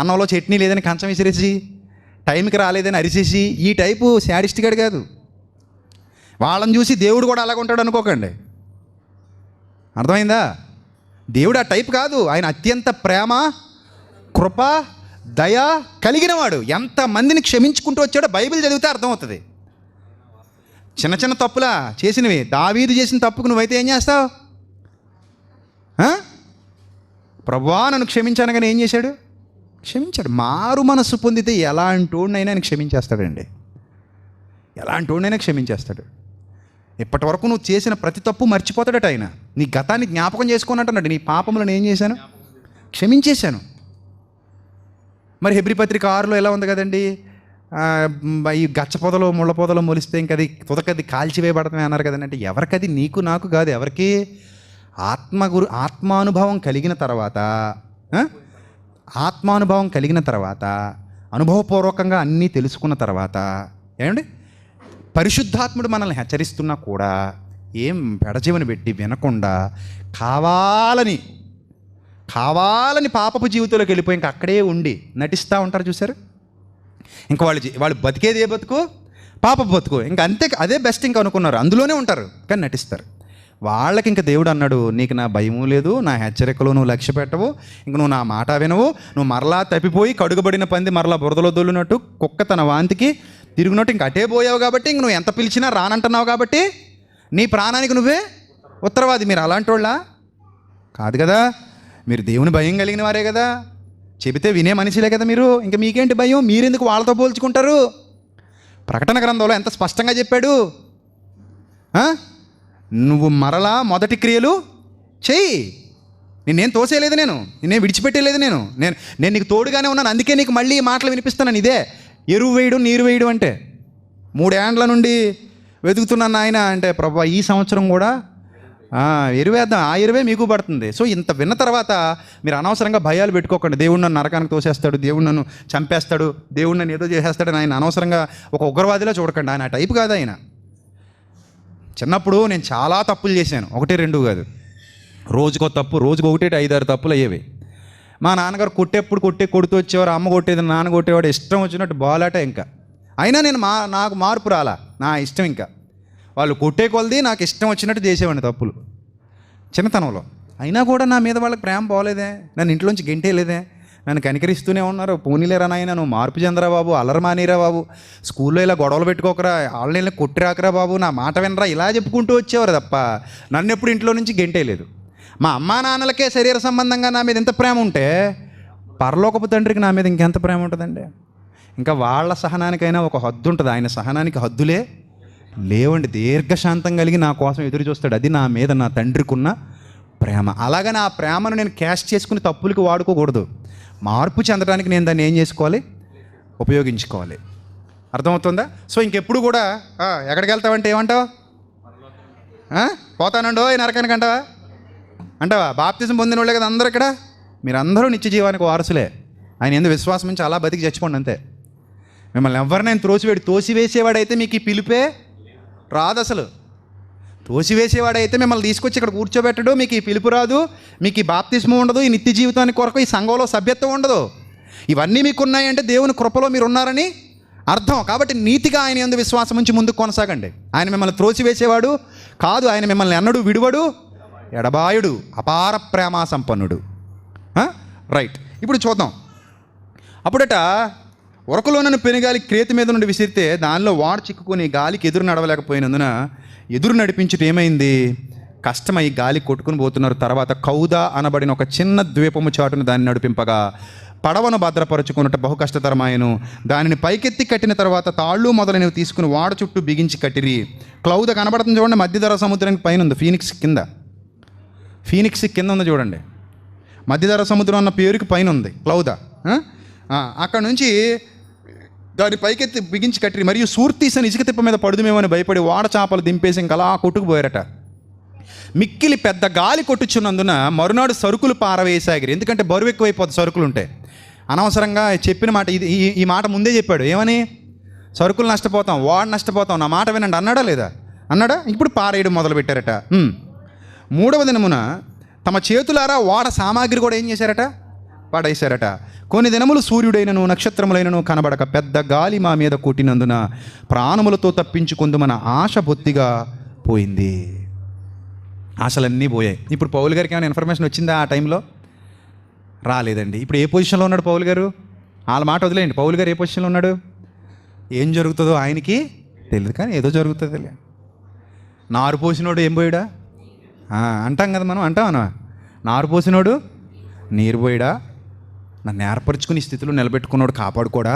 అన్నంలో చట్నీ లేదని కంచం విసిరేసి, టైంకి రాలేదని అరిచేసి, ఈ టైపు శాడిస్ట్గాడు కాదు. వాళ్ళని చూసి దేవుడు కూడా అలాగ ఉంటాడు అనుకోకండి. అర్థమైందా? దేవుడు ఆ టైప్ కాదు. ఆయన అత్యంత ప్రేమ, కృప, దయ కలిగినవాడు. ఎంతమందిని క్షమించుకుంటూ వచ్చాడో బైబిల్ చదివితే అర్థమవుతుంది. చిన్న చిన్న తప్పులా చేసినవి. దావీదు చేసిన తప్పుకు నువ్వైతే ఏం చేస్తావు? ప్రభువా నన్ను క్షమించాను, కానీ ఏం చేశాడు? క్షమించాడు. మారు మనస్సు పొందితే ఎలాంటోడినైనా ఆయన క్షమించేస్తాడండి. ఎలాంటోడినైనా క్షమించేస్తాడు. ఇప్పటి వరకు నువ్వు చేసిన ప్రతి తప్పు మర్చిపోతాడట ఆయన. నీ గతాన్ని జ్ఞాపకం చేసుకోనంటున్నాడు. నీ పాపములను ఏం చేశాను? క్షమించేశాను. మరి హెబ్రీ పత్రిక 6లో ఎలా ఉంది కదండి, ఈ గచ్చ పొదలో ముళ్ళ పొదలో మొలిస్తే ఇంకది తుదకది కాల్చివేయబడతామే అన్నారు కదండి. అంటే ఎవరికది? నీకు నాకు కాదు. ఎవరికి? ఆత్మానుభవం కలిగిన తర్వాత అనుభవపూర్వకంగా అన్నీ తెలుసుకున్న తర్వాత ఏమండి, పరిశుద్ధాత్ముడు మనల్ని హెచ్చరిస్తున్నా కూడా ఏం పెడచెవిని పెట్టి వినకుండా కావాలని పాపపు జీవితంలోకి వెళ్ళిపోయి ఇంకా అక్కడే ఉండి నటిస్తూ ఉంటారు. చూసారు? ఇంకా వాళ్ళు బతికేది ఏ బతుకు? పాపపు బతుకు. ఇంకా అంతే, అదే బెస్ట్ ఇంకా అనుకున్నారు, అందులోనే ఉంటారు, కానీ నటిస్తారు. వాళ్ళకి ఇంకా దేవుడు అన్నాడు, నీకు నా భయము లేదు, నా హెచ్చరికలు నువ్వు లక్ష్య పెట్టవు, ఇంక నువ్వు నా మాట వినవు, నువ్వు మరలా తప్పిపోయి కడుగుబడిన పంది మరలా బురదలో దొల్లినట్టు, కుక్క తన వాంతికి తిరుగునట్టు ఇంక అటే పోయావు కాబట్టి, ఇంక నువ్వు ఎంత పిలిచినా రానంటున్నావు కాబట్టి నీ ప్రాణానికి నువ్వే ఉత్తరవాది. మీరు అలాంటి వాళ్ళ కాదు కదా. మీరు దేవుని భయం కలిగిన వారే కదా, చెబితే వినే మనిషిలే కదా మీరు. ఇంకా మీకేంటి భయం? మీరెందుకు వాళ్ళతో పోల్చుకుంటారు? ప్రకటన గ్రంథంలో ఎంత స్పష్టంగా చెప్పాడు, నువ్వు మరలా మొదటి క్రియలు చెయ్యి. నేనేం తోసేయలేదు, నేనేం విడిచిపెట్టేలేదు, నేను నీకు తోడుగానే ఉన్నాను. అందుకే నీకు మళ్ళీ ఈ మాటలు వినిపిస్తున్నాను. ఇదే ఎరువు వేయడం, నీరు వేయడం అంటే. 3 ఏండ్ల నుండి వెతుకుతున్నాను ఆయన అంటే, ప్రభా ఈ సంవత్సరం కూడా ఎరువేద్దాం, ఆ ఎరువే మీకు పడుతుంది. సో ఇంత విన్న తర్వాత మీరు అనవసరంగా భయాలు పెట్టుకోకండి. దేవుడు నన్ను నరకానికి తోసేస్తాడు, దేవుడు నన్ను చంపేస్తాడు, దేవుడు నన్ను ఏదో చేసేస్తాడని ఆయన అనవసరంగా ఒక ఉగ్రవాదిలా చూడకండి. ఆయన టైపు కాదు ఆయన. చిన్నప్పుడు నేను చాలా తప్పులు చేశాను, 1, 2 కాదు, రోజుకో తప్పు, రోజుకు 1, 5, 6 తప్పులు అయ్యేవి. మా నాన్నగారు కొడుతూ వచ్చేవారు, అమ్మ కొట్టేది, నాన్న కొట్టేవాడు, ఇష్టం వచ్చినట్టు బాలాట. ఇంకా అయినా నాకు మార్పు రాలా, నా ఇష్టం. ఇంకా వాళ్ళు కొట్టే కొలది నాకు ఇష్టం వచ్చినట్టు చేసేవాడిని తప్పులు చిన్నతనంలో. అయినా కూడా నా మీద వాళ్ళకి ప్రేమ పోలేదే, నన్ను ఇంట్లోంచి గెంటేలేదే, నన్ను కనికరిస్తూనే ఉన్నారు. పోనీలేరా నాయన, నువ్వు మార్పు చెందరా బాబు, అల్లరి మానేరా బాబు, స్కూల్లో ఇలా గొడవలు పెట్టుకోకరా, వాళ్ళని కొట్టిరాకరా బాబు, నా మాట వినరా, ఇలా చెప్పుకుంటూ వచ్చేవారు తప్ప నన్ను ఎప్పుడు ఇంట్లో నుంచి గెంటేయలేదు. మా అమ్మా నాన్నలకే శరీర సంబంధంగా నా మీద ఎంత ప్రేమ ఉంటే పరలోకపు తండ్రికి నా మీద ఇంకెంత ప్రేమ ఉంటుందండి. ఇంకా వాళ్ళ సహనానికైనా ఒక హద్దు ఉంటుంది, ఆయన సహనానికి హద్దులే లేవండి. దీర్ఘశాంతం కలిగి నా కోసం ఎదురు చూస్తాడు. అది నా మీద నా తండ్రికి ఉన్న ప్రేమ. అలాగని ఆ ప్రేమను నేను క్యాష్ చేసుకుని తప్పులకి వాడుకోకూడదు. మార్పు చెందడానికి నేను దాన్ని ఏం చేసుకోవాలి? ఉపయోగించుకోవాలి. అర్థమవుతుందా? సో ఇంకెప్పుడు కూడా ఎక్కడికి వెళ్తావంటే ఏమంటావు? పోతానండో ఈ నరకానికి అంటావా? బాప్తిజం పొందిన వాళ్ళే కదా అందరూ ఇక్కడ. మీరందరూ నిత్య జీవానికి వారసులే. ఆయన ఎందుకు విశ్వాసం నుంచి అలా బతికి చచ్చిపోండి అంతే. మిమ్మల్ని ఎవరినైనా తోసివేసేవాడైతే మీకు ఈ పిలిపే రాదు. అసలు తోసివేసేవాడైతే మిమ్మల్ని తీసుకొచ్చి ఇక్కడ కూర్చోబెట్టడు, మీకు ఈ పిలుపు రాదు, మీకు ఈ బాప్తిస్మం ఉండదు, ఈ నిత్య జీవితానికి కొరకు ఈ సంఘంలో సభ్యత్వం ఉండదు. ఇవన్నీ మీకు ఉన్నాయంటే దేవుని కృపలో మీరు ఉన్నారని అర్థం. కాబట్టి నీతిగా ఆయన యందు విశ్వాసం నుంచి ముందుకు కొనసాగండి. ఆయన మిమ్మల్ని త్రోసివేసేవాడు కాదు, ఆయన మిమ్మల్ని ఎన్నడూ విడువడు, ఎడబాయుడు, అపార ప్రేమ సంపన్నుడు. రైట్, ఇప్పుడు చూద్దాం. అప్పుడట ఉరకలోనను పెనుగాలి క్రేతు మీద నుండి విసిరితే దానిలో వాడు చిక్కుకొని గాలికి ఎదురు నడవలేకపోయినందున ఎదురు నడిపించుట ఏమైంది? కష్టమై గాలి కొట్టుకుని పోతున్నారు. తర్వాత కౌదా అనబడిన ఒక చిన్న ద్వీపము చాటును దాన్ని నడిపింపగా పడవను భద్రపరుచుకున్నట బహు కష్టతరమాయను. దానిని పైకెత్తి కట్టిన తర్వాత తాళ్ళు మొదలైనవి తీసుకుని వాడ చుట్టూ బిగించి కట్టిరి. క్లౌద కనబడుతుంది చూడండి, మధ్యధరా సముద్రానికి పైన ఉంది, ఫీనిక్స్ కింద ఉంది చూడండి. మధ్యధరా సముద్రం అన్న పేరుకి పైన ఉంది క్లౌద. అక్కడ నుంచి దాని పైకెత్తి బిగించి కట్టిరి. మరియు సూర్తీసని ఇసుక తిప్ప మీద పడుదుమేమని భయపడి వాడ చేపలు దింపేసి ఇంకా అలా కొట్టుకుపోయారట. మిక్కిలి పెద్ద గాలి కొట్టుచున్నందున మరునాడు సరుకులు పారవేసాగిరి. ఎందుకంటే బరువు ఎక్కువైపోతుంది సరుకులు ఉంటే. అనవసరంగా చెప్పిన మాట ఇది, ఈ మాట ముందే చెప్పాడు. ఏమని? సరుకులు నష్టపోతాం, వాడు నష్టపోతాం, నా మాట వినండి అన్నాడా లేదా? అన్నాడా? ఇప్పుడు పారేయడం మొదలుపెట్టారట. 3వ దినమున తమ చేతులారా వాడ సామాగ్రి కూడా ఏం చేశారట? పడేశారట. కొన్ని దినములు సూర్యుడైనను నక్షత్రములైనను కనబడక పెద్ద గాలి మా మీద కొట్టినందున ప్రాణములతో తప్పించుకుందు మన ఆశ బొత్తిగా పోయింది. ఆశలన్నీ పోయాయి. ఇప్పుడు పౌలు గారికి ఏమైనా ఇన్ఫర్మేషన్ వచ్చిందా ఆ టైంలో? రాలేదండి. ఇప్పుడు ఏ పొజిషన్లో ఉన్నాడు పౌలు గారు? వాళ్ళ మాట వదిలేయండి. పౌలు గారు ఏ పొజిషన్లో ఉన్నాడు? ఏం జరుగుతుందో ఆయనకి తెలియదు, కానీ ఏదో జరుగుతుందిలే. నారు పోసినోడు ఏం పోయాడా అంటాం కదా మనం, అంటామన్నా? నారు పోసినోడు నీరు పోయాడా? నన్ను ఏర్పరచుకుని స్థితిలో నిలబెట్టుకున్నాడు కాపాడుకోడా?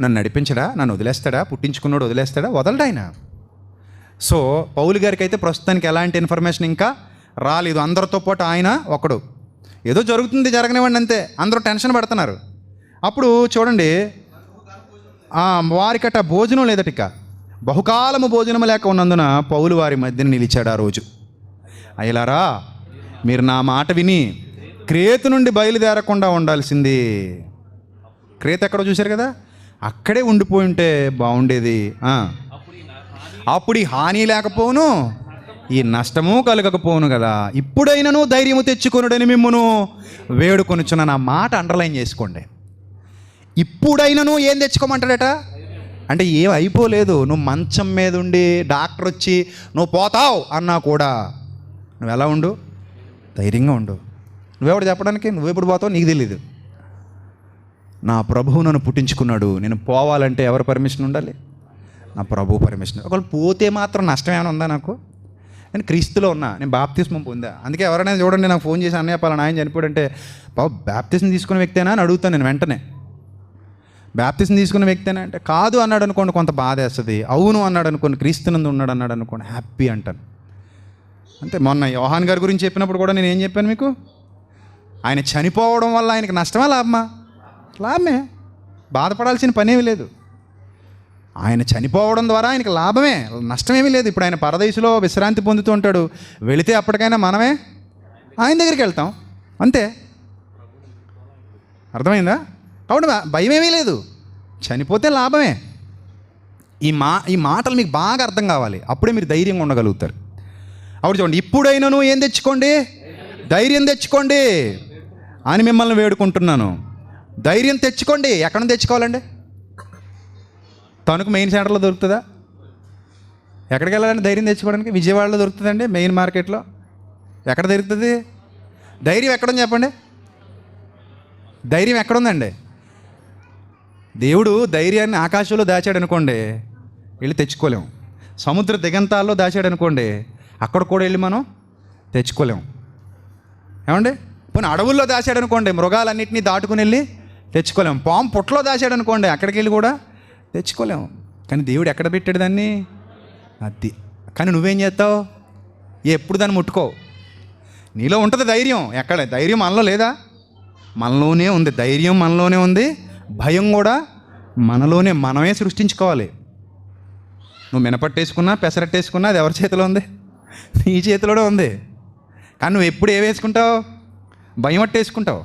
నన్ను నడిపించడా? నన్ను వదిలేస్తాడా? పుట్టించుకున్నాడు వదిలేస్తాడా? వదలడా ఆయన. సో పౌలు గారికి అయితే ప్రస్తుతానికి ఎలాంటి ఇన్ఫర్మేషన్ ఇంకా రాలేదు. అందరితో పాటు ఆయన ఒకడు. ఏదో జరుగుతుంది, జరగనివ్వండి అంతే. అందరూ టెన్షన్ పడుతున్నారు. అప్పుడు చూడండి, వారికట భోజనం లేదట. ఇక బహుకాలము భోజనం లేక ఉన్నందున పౌలు వారి మధ్యన నిలిచాడు ఆ రోజు. అయ్యలారా, మీరు నా మాట విని క్రేతు నుండి బయలుదేరకుండా ఉండాల్సింది. క్రేత ఎక్కడో చూశారు కదా, అక్కడే ఉండిపోయి ఉంటే బాగుండేది. అప్పుడు ఈ హాని లేకపోను, ఈ నష్టము కలగకపోను కదా. ఇప్పుడైనను ధైర్యము తెచ్చుకొనుడని మిమ్మును వేడుకొనుచున్న నా మాట అండర్లైన్ చేసుకోండి. ఇప్పుడైనను ఏం తెచ్చుకోమంటాడట అంటే ఏం అయిపోలేదు. నువ్వు మంచం మీద ఉండి డాక్టర్ వచ్చి నువ్వు పోతావు అన్నా కూడా నువ్వు ఎలా ఉండు? ధైర్యంగా ఉండు. నువ్వెవడు చెప్పడానికి? నువ్వెప్పుడు పోతావు నీకు తెలీదు. నా ప్రభువు నన్ను పుట్టించుకున్నాడు. నేను పోవాలంటే ఎవరి పర్మిషన్ ఉండాలి? నా ప్రభు పర్మిషన్. ఒకవేళ పోతే మాత్రం నష్టం ఏమైనా ఉందా నాకు? నేను క్రీస్తులో ఉన్నా, నేను బాప్తిస్మం పొందా. అందుకే ఎవరైనా చూడండి నాకు ఫోన్ చేసి అన్నయ్య పలానా ఆయన చనిపోయాడంటే బాప్తిస్మం తీసుకున్న వ్యక్తేనా అని అడుగుతాను నేను వెంటనే. బాప్తిస్మం తీసుకున్న వ్యక్తేనా అంటే కాదు అన్నాడు అనుకోండి, కొంత బాధ వేస్తుంది. అవును అన్నాడు అనుకోండి, క్రీస్తునందు ఉన్నాడు అన్నాడు అనుకోండి, హ్యాపీ అంటాను. అంతే. మొన్న యోహాన్ గారి గురించి చెప్పినప్పుడు కూడా నేను ఏం చెప్పాను మీకు? ఆయన చనిపోవడం వల్ల ఆయనకి నష్టమా లాభమా? లాభమే. బాధపడాల్సిన పనేమీ లేదు. ఆయన చనిపోవడం ద్వారా ఆయనకి లాభమే, నష్టమేమీ లేదు. ఇప్పుడు ఆయన పరదేశంలో విశ్రాంతి పొందుతూ ఉంటాడు. వెళితే అప్పటికైనా మనమే ఆయన దగ్గరికి వెళ్తాం, అంతే. అర్థమైందా? కాబట్టి భయమేమీ లేదు, చనిపోతే లాభమే. ఈ మాటలు మీకు బాగా అర్థం కావాలి, అప్పుడే మీరు ధైర్యంగా ఉండగలుగుతారు. అప్పుడు చూడండి, ఇప్పుడైనాను ఏం తెచ్చుకోండి? ధైర్యం తెచ్చుకోండి అని మిమ్మల్ని వేడుకుంటున్నాను. ధైర్యం తెచ్చుకోండి. ఎక్కడ నుంచి తెచ్చుకోవాలండి? తణుకు మెయిన్ సెంటర్లో దొరుకుతుందా? ఎక్కడికి వెళ్ళాలండి ధైర్యం తెచ్చుకోవడానికి? విజయవాడలో దొరుకుతుందండి, మెయిన్ మార్కెట్లో. ఎక్కడ దొరుకుతుంది ధైర్యం? ఎక్కడుంది చెప్పండి? ధైర్యం ఎక్కడుందండి? దేవుడు ధైర్యాన్ని ఆకాశంలో దాచాడు అనుకోండి, వెళ్ళి తెచ్చుకోలేము. సముద్ర దిగంతాల్లో దాచాడు అనుకోండి, అక్కడ కూడా వెళ్ళి మనం తెచ్చుకోలేము. ఏమండి? పోనీ అడవుల్లో దాచాడు అనుకోండి, మృగాలన్నింటినీ దాటుకుని వెళ్ళి తెచ్చుకోలేము. పాము పుట్టలో దాచాడు అనుకోండి, అక్కడికి వెళ్ళి కూడా తెచ్చుకోలేము. కానీ దేవుడు ఎక్కడ పెట్టాడు దాన్ని? అది. కానీ నువ్వేం చేస్తావు? ఎప్పుడు దాన్ని ముట్టుకోవు. నీలో ఉంటుంది ధైర్యం. ఎక్కడ ధైర్యం? మనలో లేదా? మనలోనే ఉంది ధైర్యం, మనలోనే ఉంది. భయం కూడా మనలోనే, మనమే సృష్టించుకోవాలి. నువ్వు మినపట్టేసుకున్నా పెసరట్టేసుకున్నా అది ఎవరి చేతిలో ఉంది? నీ చేతిలోనే ఉంది. కానీ నువ్వు ఎప్పుడు ఏ వేసుకుంటావు? భయం అట్టేసుకుంటావు.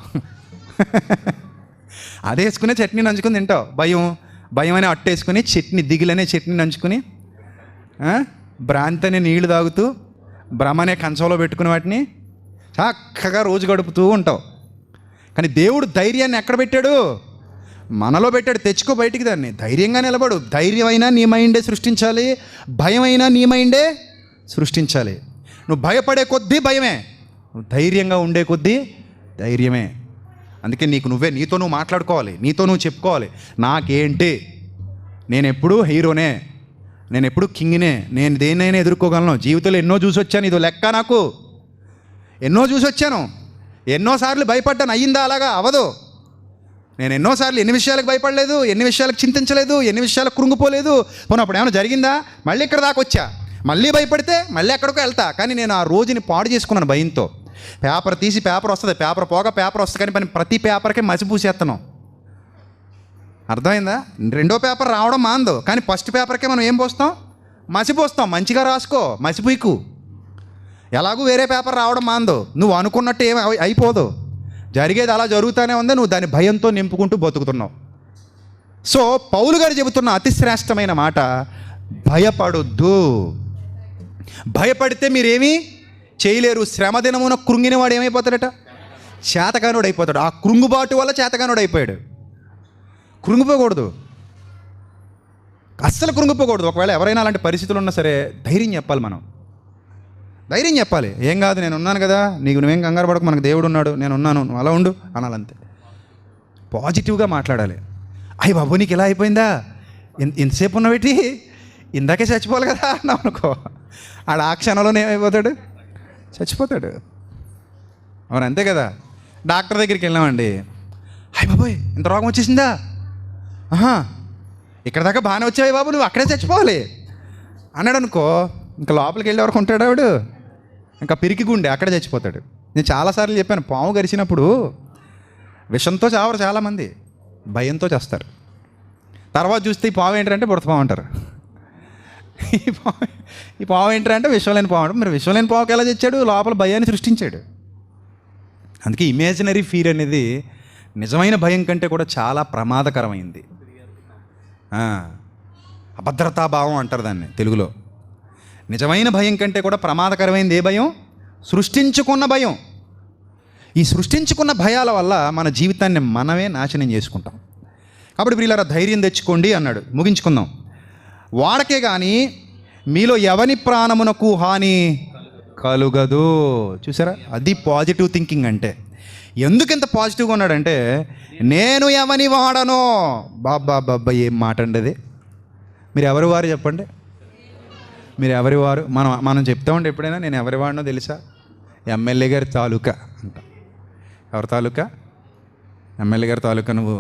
అదే వేసుకునే చట్నీ నంచుకుని తింటావు. భయం అనే అట్టేసుకుని చట్నీ, దిగులనే చట్నీ నంచుకుని, భ్రాంతి అనే నీళ్లు తాగుతూ, భ్రమ అనే కంచంలో పెట్టుకుని వాటిని చక్కగా రోజు గడుపుతూ ఉంటావు. కానీ దేవుడు ధైర్యాన్ని ఎక్కడ పెట్టాడు? మనలో పెట్టాడు. తెచ్చుకో బయటికి దాన్ని. ధైర్యంగా నిలబడు. ధైర్యమైనా నీ మైండే సృష్టించాలి, భయమైనా నీ మైండే సృష్టించాలి. నువ్వు భయపడే కొద్దీ భయమే, నువ్వు ధైర్యంగా ఉండే కొద్దీ ధైర్యమే. అందుకే నీతో నువ్వు మాట్లాడుకోవాలి, నీతో నువ్వు చెప్పుకోవాలి. నాకేంటి, నేను ఎప్పుడూ హీరోనే, నేను ఎప్పుడు కింగ్నే, నేను దేన్నైనా ఎదుర్కోగలను. జీవితంలో ఎన్నో చూసి వచ్చాను, ఇదో లెక్క నాకు. ఎన్నో చూసి వచ్చాను, ఎన్నోసార్లు భయపడ్డాను. అయ్యిందా? అలాగా అవ్వదు. నేను ఎన్నోసార్లు ఎన్ని విషయాలకు భయపడలేదు, ఎన్ని విషయాలకు చింతించలేదు, ఎన్ని విషయాలకు కృంగిపోలేదు. పోనప్పుడు ఏమైనా జరిగిందా? మళ్ళీ ఇక్కడ దాకా వచ్చా, మళ్ళీ భయపడితే మళ్ళీ ఎక్కడికో వెళ్తా. కానీ నేను ఆ రోజుని పాడు చేసుకున్నాను భయంతో. పేపర్ తీసి పేపర్ వస్తుంది, పేపర్ పోగా పేపర్ వస్తుంది, కానీ ప్రతి పేపర్కి మసిపూసేస్తాను. అర్థమైందా? రెండో పేపర్ రావడం మాందో, కానీ ఫస్ట్ పేపర్కే మనం ఏం పోస్తాం? మసిపోస్తాం. మంచిగా రాసుకో, మసిపూయకు. ఎలాగూ వేరే పేపర్ రావడం మాందో, నువ్వు అనుకున్నట్టు ఏమి అయిపోదు. జరిగేది అలా జరుగుతూనే ఉంది, నువ్వు దాని భయంతో నింపుకుంటూ బతుకుతున్నావు. సో పౌలు గారు చెబుతున్న అతి శ్రేష్టమైన మాట, భయపడొద్దు. భయపడితే మీరేమీ చేయలేరు. శ్రమ దినమున కృంగినవాడు ఏమైపోతాడట? చేతగానుడు అయిపోతాడు. ఆ కృంగుబాటు వల్ల చేతగానుడు అయిపోయాడు. కృంగిపోకూడదు, అస్సలు కృంగిపోకూడదు. ఒకవేళ ఎవరైనా అలాంటి పరిస్థితులు ఉన్నా సరే ధైర్యం చెప్పాలి. మనం ధైర్యం చెప్పాలి. ఏం కాదు, నేను ఉన్నాను కదా, నువ్వేం కంగారు పడకు, మనకు దేవుడు ఉన్నాడు, నేను ఉన్నాను, నువ్వు అలా ఉండు అనాలంతే. పాజిటివ్గా మాట్లాడాలి. అయ్యి బాబు నీకు ఇలా అయిపోయిందా, ఎంతసేపు ఉన్నవేటి, ఇందాకే చచ్చిపోవాలి కదా అన్నావు అనుకో, ఆడ ఆ క్షణంలోనే ఏమైపోతాడు? చచ్చిపోతాడు. అవును, అంతే కదా. డాక్టర్ దగ్గరికి వెళ్ళామండి, అయ్యి బాబోయ్ ఇంత రోగం వచ్చేసిందా, ఇక్కడ దాకా బాగానే వచ్చాయి బాబు, నువ్వు అక్కడే చచ్చిపోవాలి అన్నాడు అనుకో, ఇంకా లోపలికి వెళ్ళే వరకు ఉంటాడు ఆవిడు, ఇంకా పిరికి గుండె అక్కడే చచ్చిపోతాడు. నేను చాలాసార్లు చెప్పాను, పాము గరిచినప్పుడు విషంతో చావరు చాలామంది, భయంతో చేస్తారు. తర్వాత చూస్తే ఈ పాము ఏంటంటే బుడతపాము అంటారు. ఈ పాము ఏంటంటే విషం లేని పాము అంటారు. మరి విషం లేని పావుకి ఎలా తెచ్చాడు? లోపల భయాన్ని సృష్టించాడు. అందుకే ఇమేజినరీ ఫీర్ అనేది నిజమైన భయం కంటే కూడా చాలా ప్రమాదకరమైంది. అభద్రతాభావం అంటారు దాన్ని తెలుగులో. నిజమైన భయం కంటే కూడా ప్రమాదకరమైంది ఏ భయం? సృష్టించుకున్న భయం. ఈ సృష్టించుకున్న భయాల వల్ల మన జీవితాన్ని మనమే నాశనం చేసుకుంటాం. కాబట్టి వీళ్ళ ధైర్యం తెచ్చుకోండి అన్నాడు. ముగించుకుందాం. వాడకే కానీ మీలో ఎవని ప్రాణమునకు హాని కలుగదు. చూసారా, అది పాజిటివ్ థింకింగ్ అంటే. ఎందుకు ఇంత పాజిటివ్గా ఉన్నాడంటే, నేను ఎవని వాడనో. బాబా ఏం మాట అండి అది. మీరు ఎవరి వారు చెప్పండి, మీరు ఎవరి వారు? మనం చెప్తామండి ఎప్పుడైనా, నేను ఎవరి వాడినో తెలుసా? ఎమ్మెల్యే గారి తాలూకా అంట. ఎవరి తాలూకా? ఎమ్మెల్యే గారి తాలూకా. నువ్వు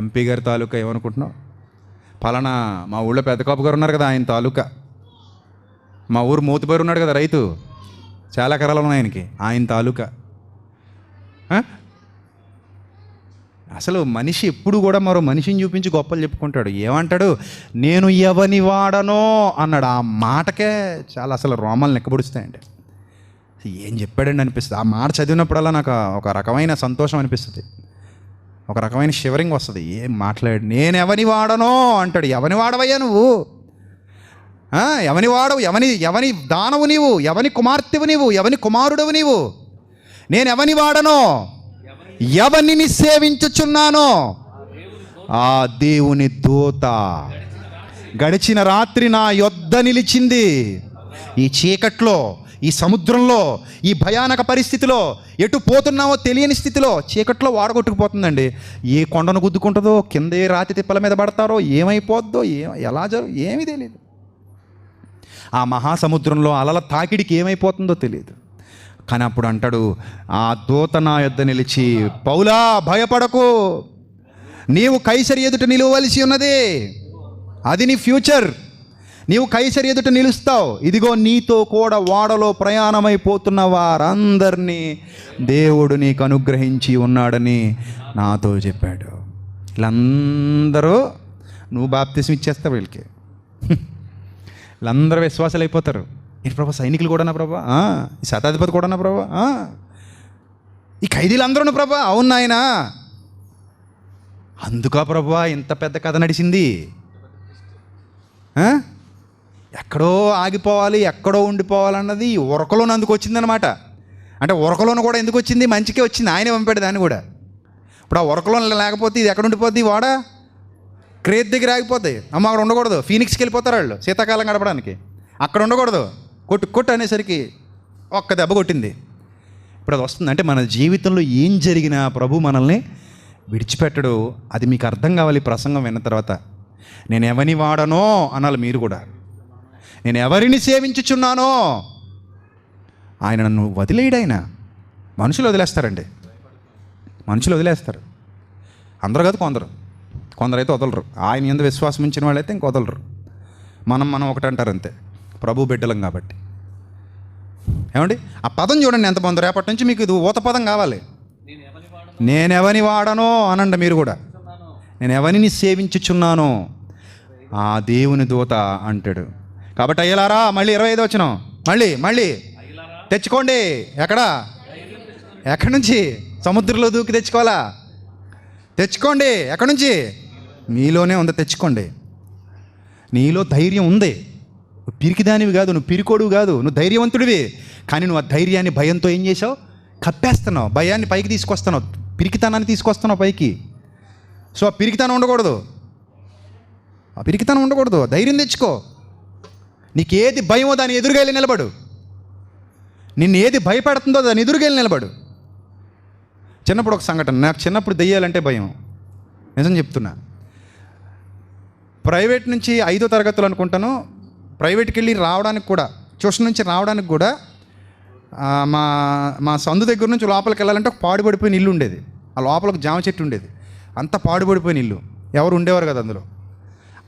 ఎంపీ గారి తాలూకా ఏమనుకుంటున్నావు? పలానా మా ఊళ్ళో పెద్ద కాపు గారు ఉన్నారు కదా, ఆయన తాలూకా. మా ఊరు మూతిబారు ఉన్నాడు కదా, రైతు, చాలా ఎకరాలు ఉన్నాయి ఆయనకి, ఆయన తాలూకా. అసలు మనిషి ఎప్పుడు కూడా మరో మనిషిని చూపించి గొప్పలు చెప్పుకుంటాడు. ఏమంటాడు? నేను ఎవని వాడనో అన్నాడు. ఆ మాటకే చాలా అసలు రోమాలు నెక్కబడుస్తాయండి. ఏం చెప్పాడండి అనిపిస్తుంది. ఆ మాట చదివినప్పుడల్లా నాకు ఒక రకమైన సంతోషం అనిపిస్తుంది, ఒక రకమైన షివరింగ్ వస్తుంది. ఏం మాట్లాడు, నేను ఎవని వాడనో అంటాడు. ఎవని వాడవయ్యా నువ్వు? ఎవని వాడవు? ఎవని దానవు నీవు? ఎవని కుమార్తెవు నీవు? ఎవని కుమారుడవు నీవు? నేను ఎవని వాడనో, ఎవరిని సేవించుచున్నానో ఆ దేవుని దూత గడిచిన రాత్రి నా యొద్ద నిలిచింది. ఈ చీకట్లో, ఈ సముద్రంలో, ఈ భయానక పరిస్థితిలో, ఎటు పోతున్నామో తెలియని స్థితిలో చీకట్లో వాడగొట్టుకుపోతుందండి. ఏ కొండను గుద్దుకుంటుందో, కింద ఏ రాతి తిప్పల మీద పడతారో, ఏమైపోద్దో, ఎలా ఏమీ తెలియదు. ఆ మహాసముద్రంలో అలల తాకిడికి ఏమైపోతుందో తెలియదు. కానీ అప్పుడు అంటాడు, ఆ దూత నా యొద్ద నిలిచి, పౌలా భయపడకు, నీవు కైసరి ఎదుట నిలవలసి ఉన్నది, అది నీ ఫ్యూచర్. నీవు కైసరి ఎదుట నిలుస్తావు. ఇదిగో నీతో కూడా ఓడలో ప్రయాణమైపోతున్న వారందరినీ దేవుడు నీకు అనుగ్రహించి ఉన్నాడని నాతో చెప్పాడు. వీళ్ళందరూ నువ్వు బాప్తిసం ఇచ్చేస్తావు వీళ్ళకి. వీళ్ళందరూ విశ్వాసాలు అయిపోతారు. ఏంటి ప్రభా, సైనికులు కూడానా ప్రభా? ఈ శతాధిపతి కూడానా ప్రభా? ఈ ఖైదీలందరూ ప్రభా? అవును నాయనా. అందుకా ప్రభా ఇంత పెద్ద కథ నడిచింది. ఎక్కడో ఆగిపోవాలి, ఎక్కడో ఉండిపోవాలన్నది ఉరకలోని అందుకు వచ్చిందనమాట. అంటే ఉరకలోను కూడా ఎందుకు వచ్చింది? మంచికే వచ్చింది, ఆయనే పంపాడు దాన్ని కూడా. ఇప్పుడు ఆ ఉరకలోని లేకపోతే ఇది ఎక్కడ ఉండిపోద్ది? వాడ క్రేత్ దగ్గర ఆగిపోద్ది. అమ్మ అక్కడ ఉండకూడదు, ఫీనిక్స్కి వెళ్ళిపోతారు వాళ్ళు శీతాకాలం గడపడానికి. అక్కడ ఉండకూడదు. కొట్టు అనేసరికి ఒక్క దెబ్బ కొట్టింది. ఇప్పుడు అది వస్తుంది. అంటే మన జీవితంలో ఏం జరిగినా ప్రభు మనల్ని విడిచిపెట్టడు. అది మీకు అర్థం కావాలి ప్రసంగం విన్న తర్వాత. నేను ఎవరిని వాడనో అనాలి మీరు కూడా. నేను ఎవరిని సేవించుచున్నానో ఆయన నన్ను వదిలేయడాయన. మనుషులు వదిలేస్తారండి, మనుషులు వదిలేస్తారు. అందరూ కాదు, కొందరైతే వదలరు. ఆయన యందు విశ్వాసం ఉంచిన వాళ్ళైతే ఇంక వదలరు. మనం ఒకటి అంటారు అంతే, ప్రభు బిడ్డలం కాబట్టి. ఏమండి ఆ పదం చూడండి ఎంత బాగుందో. రేపటి నుంచి మీకు ఇది ఊత పదం కావాలి. నేను ఎవరిని వాడనో అనండి మీరు కూడా. నేను ఎవరిని సేవించుచున్నానో ఆ దేవుని దూత అంటాడు. కాబట్టి అయ్యలారా, మళ్ళీ 25 వచనం, మళ్ళీ తెచ్చుకోండి. ఎక్కడి నుంచి? సముద్రంలో దూకి తెచ్చుకోవాలా? తెచ్చుకోండి. ఎక్కడి నుంచి? మీలోనే ఉంది, తెచ్చుకోండి. నీలో ధైర్యం ఉంది. నువ్వు పిరికిదానివి కాదు, నువ్వు పిరికోడువి కాదు, నువ్వు ధైర్యవంతుడివి. కానీ నువ్వు ఆ ధైర్యాన్ని భయంతో ఏం చేసావు? కప్పేస్తున్నావు. భయాన్ని పైకి తీసుకొస్తున్నావు, పిరికితనాన్ని తీసుకొస్తున్నావు పైకి. సో ఆ పిరికితనం ఉండకూడదు, ధైర్యం తెచ్చుకో. నీకు ఏది భయమో దాని ఎదురుగా వెళ్ళి నిలబడు. నిన్ను ఏది భయపెడుతుందో దాని ఎదురుగా వెళ్ళి నిలబడు. చిన్నప్పుడు ఒక సంఘటన, నాకు చిన్నప్పుడు దెయ్యాలంటే భయం, నిజం చెప్తున్నా. ప్రైవేట్ నుంచి 5వ తరగతులు అనుకుంటాను, ప్రైవేట్కి వెళ్ళి రావడానికి కూడా, ట్యూషన్ నుంచి రావడానికి కూడా మా సందు దగ్గర నుంచి లోపలికి వెళ్ళాలంటే ఒక పాడుపడిపోయిన ఇల్లు ఉండేది. ఆ లోపల ఒక జామ చెట్టు ఉండేది. అంత పాడుపడిపోయిన ఇల్లు, ఎవరు ఉండేవారు కదా అందులో.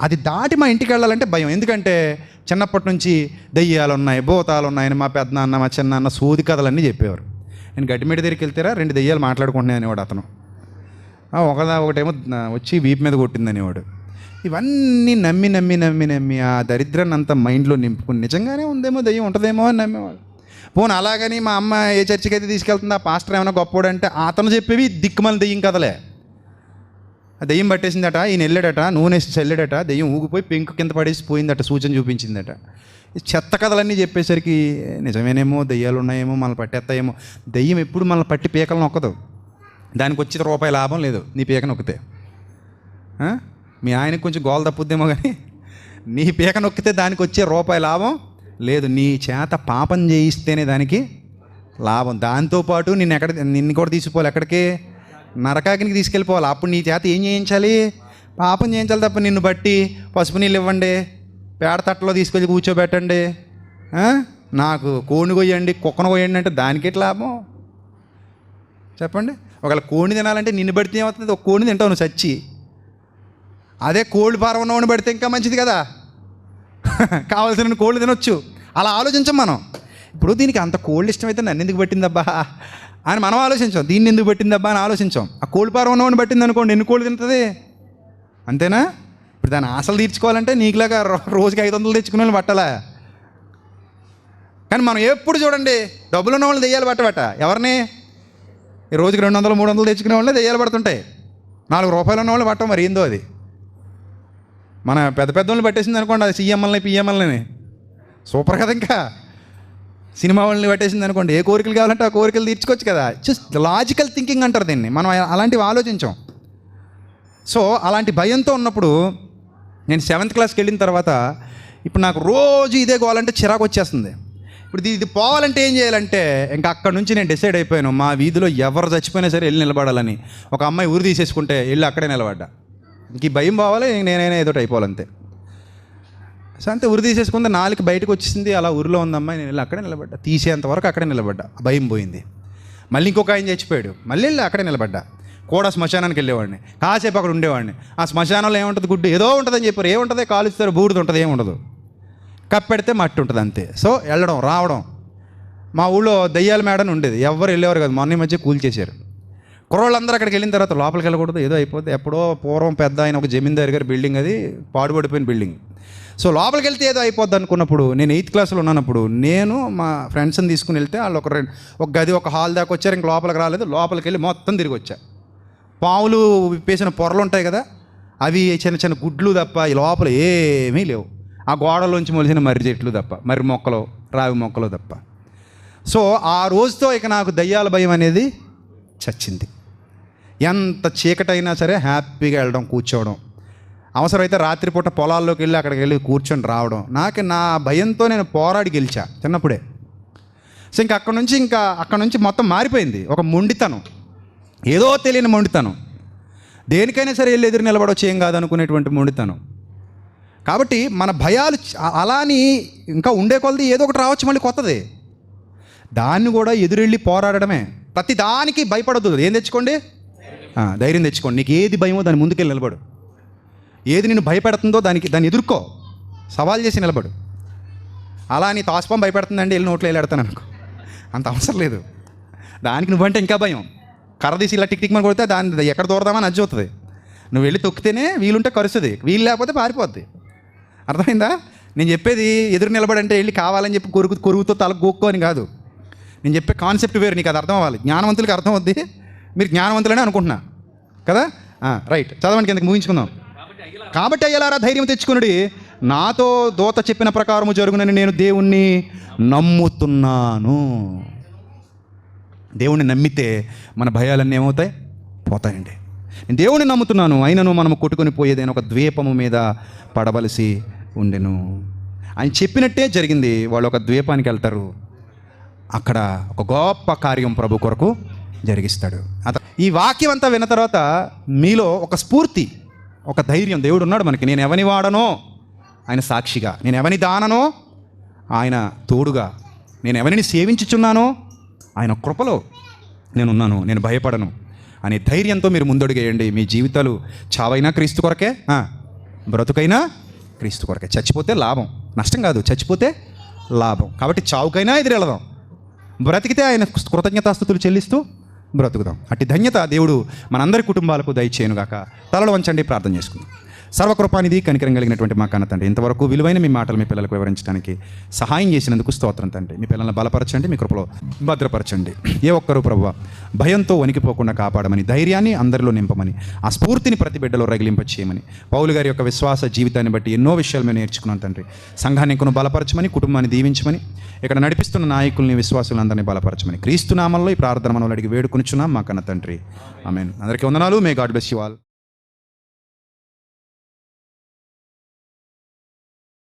అది దాటి మా ఇంటికి వెళ్ళాలంటే భయం. ఎందుకంటే చిన్నప్పటి నుంచి దెయ్యాలు ఉన్నాయి, భూతాలు ఉన్నాయని మా పెద్దనాన్న మా చిన్నాన్న సోది కథలన్నీ చెప్పేవారు. నేను గడ్డిమీడ దగ్గరికి వెళ్తారా 2 దెయ్యాలు మాట్లాడుకుంటున్నాయి అనేవాడు అతను. ఒకటేమో వచ్చి వీపు మీద కొట్టింది అనేవాడు. ఇవన్నీ నమ్మి ఆ దరిద్రాన్ని అంతా మైండ్లో నింపుకుని నిజంగానే ఉందేమో, దెయ్యం ఉంటుందేమో అని నమ్మేవాడు. పోను అలాగని మా అమ్మ ఏ చర్చికి అయితే తీసుకెళ్తుందో ఆ పాస్టర్ ఏమైనా గొప్పవాడు అంటే అతను చెప్పేవి దిక్కుమని దెయ్యం కథలే. ఆ దెయ్యం పట్టేసిందట, ఈయన వెళ్ళాడట, నూనె చల్లాడట, దెయ్యం ఊగిపోయి పెంకు కింద పడేసి పోయిందట, సూచన చూపించిందట. చెత్త కథలన్నీ చెప్పేసరికి నిజమేనేమో, దెయ్యాలు ఉన్నాయేమో, మనల్ని పట్టేస్తాయేమో. దెయ్యం ఎప్పుడు మనల్ని పట్టి పీకలు నొక్కదు. దానికి వచ్చే రూపాయి లాభం లేదు నీ పీక నొక్కితే. మీ ఆయనకు కొంచెం గోల తప్పుద్దేమో, కానీ నీ పీక నొక్కితే దానికి వచ్చే రూపాయి లాభం లేదు. నీ చేత పాపం చేయిస్తేనే దానికి లాభం. దాంతోపాటు నిన్ను కూడా తీసిపోవాలి, ఎక్కడికి? నరకాగ్నికి తీసుకెళ్ళిపోవాలి. అప్పుడు నీ చేత ఏం చేయించాలి? పాపం చేయించాలి తప్ప నిన్ను బట్టి పసుపు నీళ్ళు ఇవ్వండి, పేడ తట్టలో తీసుకెళ్ళి కూర్చోబెట్టండి, నాకు కోడిని కొయ్యండి, కుక్కను కొయ్యండి అంటే దానికి ఎట్లా లాభం చెప్పండి? ఒకవేళ కోడిని తినాలంటే నిన్ను పడితే ఏమవుతుంది? ఒక కోడిని తింటావు నువ్వు చచ్చి. అదే కోళ్ళు పారం ఉన్నవాడిని పడితే ఇంకా మంచిది కదా, కావాల్సిన కోళ్ళు తినొచ్చు. అలా ఆలోచించాం మనం. ఇప్పుడు దీనికి అంత కోళ్ళు ఇష్టమైతే నన్ను ఎందుకు పట్టిందబ్బా అని మనం ఆలోచించాం. దీన్ని ఎందుకు పట్టిందబ్బా అని ఆలోచించాం. ఆ కోడి పారం ఉన్నవాడిని పట్టింది అనుకోండి, ఎన్ని కోళ్ళు తింటుంది? అంతేనా? ఇప్పుడు దాన్ని ఆశలు తీర్చుకోవాలంటే నీకులాగా రోజుకి 500 తెచ్చుకునే వాళ్ళు పట్టాలా? కానీ మనం ఎప్పుడు చూడండి, డబ్బులు ఉన్న వాళ్ళు దెయ్యాలు పట్టబట్ట. ఎవరిని? ఈ రోజుకి 200, 300 తెచ్చుకునే వాళ్ళే దెయ్యాలు పడుతుంటాయి. 4 రూపాయలు ఉన్న వాళ్ళు పట్టం. మరి ఏందో అది. మన పెద్ద వాళ్ళని పట్టేసింది అనుకోండి, అది సీఎంఎల్ని పిఎంఎల్ని సూపర్ కదా. ఇంకా సినిమా వాళ్ళని పట్టేసింది అనుకోండి, ఏ కోరికలు కావాలంటే ఆ కోరికలు తీర్చుకోవచ్చు కదా. జస్ట్ లాజికల్ థింకింగ్ అంటారు దీన్ని. మనం అలాంటివి ఆలోచించాం. సో అలాంటి భయంతో ఉన్నప్పుడు నేను 7th క్లాస్కి వెళ్ళిన తర్వాత ఇప్పుడు నాకు రోజు ఇదే గోవాలంటే చిరాకు వచ్చేస్తుంది. ఇప్పుడు ఇది పోవాలంటే ఏం చేయాలంటే ఇంకా అక్కడ నుంచి నేను డిసైడ్ అయిపోయాను, మా వీధిలో ఎవరు చచ్చిపోయినా సరే వెళ్ళి నిలబడాలని. ఒక అమ్మాయి ఊరు తీసేసుకుంటే వెళ్ళి అక్కడే నిలబడ్డా. ఇంక ఈ భయం పోవాలి, నేనైనా ఏదోటి అయిపోవాలంతే. సో అంతే, ఉరి తీసేసుకుంటే 4 బయటకు వచ్చేసింది. అలా ఊరిలో ఉందమ్మాయి, నేను వెళ్ళి అక్కడే నిలబడ్డా. తీసేంతవరకు అక్కడే నిలబడ్డా. భయం పోయింది. మళ్ళీ ఇంకొక ఆయన చచ్చిపోయాడు, మళ్ళీ వెళ్ళి అక్కడే నిలబడ్డా. కూడా శ్మశానానికి వెళ్ళేవాడిని, కాసేపు అక్కడ ఉండేవాడిని. ఆ శ్మశానంలో ఏముంటుంది? గుడ్డు ఏదో ఉంటుందని చెప్పారు. ఏముంటుంది? కాలుస్తారు, బూడిద ఉంటుంది, ఏముండదు, కప్పెడితే మట్టి ఉంటుంది అంతే. సో వెళ్ళడం రావడం. మా ఊళ్ళో దయ్యాల మేడని ఉండేది, ఎవరు వెళ్ళేవారు కాదు. మొన్న మధ్య కూల్చేశారు. కుర్రోళ్ళందరూ అక్కడికి వెళ్ళిన తర్వాత లోపలికి వెళ్ళకూడదు, ఏదో అయిపోతుంది. ఎప్పుడో పూర్వం పెద్ద ఆయన ఒక జమీందారు గారి బిల్డింగ్, అది పాడుపడిపోయిన బిల్డింగ్. సో లోపలికి వెళ్తే ఏదో అయిపోద్ది అనుకున్నప్పుడు, నేను 8th క్లాస్లో ఉన్నప్పుడు నేను మా ఫ్రెండ్స్ని తీసుకుని వెళ్తే వాళ్ళు ఒక గది, ఒక హాల్ దాకా వచ్చారు. ఇంక లోపలికి రాలేదు. లోపలికి వెళ్ళి మొత్తం తిరిగి వచ్చా. పావులు విప్పేసిన పొరలు ఉంటాయి కదా, అవి చిన్న చిన్న గుడ్లు తప్ప ఈ లోపల ఏమీ లేవు. ఆ గోడలోంచి మొలిసిన మర్రి చెట్లు తప్ప, మర్రి మొక్కలు, రావి మొక్కలు తప్ప. సో ఆ రోజుతో ఇక నాకు దయ్యాల భయం అనేది చచ్చింది. ఎంత చీకటైనా సరే హ్యాపీగా వెళ్ళడం, కూర్చోవడం. అవసరమైతే రాత్రిపూట పొలాల్లోకి వెళ్ళి అక్కడికి వెళ్ళి కూర్చొని రావడం. నా భయంతో నేను పోరాడి గెలిచా చిన్నప్పుడే. సో ఇంకా అక్కడ నుంచి మొత్తం మారిపోయింది. ఒక మొండితనం, ఏదో తెలియని మొండితనం, దేనికైనా సరే వెళ్ళి ఎదురు నిలబడవచ్చు, ఏం కాదనుకునేటువంటి మొండితనం. కాబట్టి మన భయాలు అలాని ఇంకా ఉండే కొలది ఏదో ఒకటి రావచ్చు మళ్ళీ కొత్తది, దాన్ని కూడా ఎదురెళ్ళి పోరాడడమే. ప్రతి దానికి భయపడద్దు. ఏం తెచ్చుకోండి? ధైర్యం తెచ్చుకోండి. నీకు ఏది భయమో దాని ముందుకెళ్ళి నిలబడు. ఏది నిన్ను భయపెడుతుందో దాన్ని ఎదుర్కో, సవాల్ చేసి నిలబడు. అలా నీ తాసుపం భయపెడుతుందండి, వెళ్ళి నోట్లో వెళ్ళి ఎడతాను అనుకో, అంత అవసరం లేదు. దానికి నువ్వంటే ఇంకా భయం. కర్ర తీసి ఇలా టిక్ టిక్ అని కొడితే దాన్ని ఎక్కడ దూరదామని అజ్జవుతుంది. నువ్వు వెళ్ళి తొక్కితేనే వీలుంటే కరుస్తుంది, వీలు లేకపోతే పారిపోద్ది. అర్థమైందా? నేను చెప్పేది ఎదురు నిలబడంటే వెళ్ళి కావాలని చెప్పి కొరుగుతో తల గోక్కో అని కాదు. నేను చెప్పే కాన్సెప్ట్ వేరు, నీకు అది అర్థం అవ్వాలి. జ్ఞానవంతులకి అర్థం అవుద్ది, మీరు జ్ఞానవంతులనే అనుకుంటున్నా కదా. రైట్, చదవండి కిందకి ముగించుకుందాం. కాబట్టి అయ్యలారా ధైర్యం తెచ్చుకునుడి, నాతో దూత చెప్పిన ప్రకారము జరుగునని నేను దేవుణ్ణి నమ్ముతున్నాను. దేవుణ్ణి నమ్మితే మన భయాలన్నీ ఏమవుతాయి? పోతాయండి. నేను దేవుణ్ణి నమ్ముతున్నాను, అయినను మనము కొట్టుకొని పోయేదైనా ఒక ద్వీపము మీద పడవలసి ఉండెను. ఆయన చెప్పినట్టే జరిగింది. వాళ్ళు ఒక ద్వీపానికి వెళ్తారు, అక్కడ ఒక గొప్ప కార్యం ప్రభు కొరకు జరిగిస్తాడు. ఈ వాక్యం అంతా విన్న తర్వాత మీలో ఒక స్ఫూర్తి, ఒక ధైర్యం, దేవుడు ఉన్నాడు మనకి. నేను ఎవని వాడనో ఆయన సాక్షిగా, నేను ఎవని దాననో ఆయన తోడుగా, నేను ఎవరిని సేవించుచున్నానో ఆయన కృపలో నేనున్నాను, నేను భయపడను అనే ధైర్యంతో మీరు ముందడుగేయండి. మీ జీవితాలు చావైనా క్రీస్తు కొరకే, బ్రతుకైనా క్రీస్తు కొరకే. చచ్చిపోతే లాభం, నష్టం కాదు. చచ్చిపోతే లాభం. కాబట్టి చావుకైనా ఎదురెళదాం, బ్రతికితే ఆయన కృతజ్ఞతాస్తుతులు చెల్లిస్తూ బ్రతుకుదాం. అట్టి ధన్యత దేవుడు మనందరి కుటుంబాలకు దయచేయనుగాక. తలలు వంచండి, ప్రార్థన చేసుకుందాం. సర్వకృపానిధి కనికరం కలిగినటువంటి మా కన్న తండ్రి, ఇంతవరకు విలువైన మీ మాటలు మీ పిల్లలకు వివరించడానికి సహాయం చేసినందుకు స్తోత్రం తండ్రి. మీ పిల్లలను బలపరచండి, మీ కృపలో భద్రపరచండి. ఏ ఒక్కరూ ప్రభువా భయంతో వణికిపోకుండా కాపాడమని, ధైర్యాన్ని అందరిలో నింపమని, ఆ స్ఫూర్తిని ప్రతి బిడ్డలో రగిలింప చేయమని, పౌలు గారి యొక్క విశ్వాస జీవితాన్ని బట్టి ఎన్నో విషయాలు మేము నేర్చుకున్నాం తండ్రి. సంఘాన్ని ఇంకొను బలపరచమని, కుటుంబాన్ని దీవించమని, ఇక్కడ నడిపిస్తున్న నాయకుల్ని విశ్వాసులందరినీ బలపరచమని క్రీస్తు నామంలో ఈ ప్రార్థన మనల్ని అడిగి వేడుకొనిచున్నాం మా కన్న తండ్రి. ఆమేన్. అందరికీ వందనాలు. May God bless you all.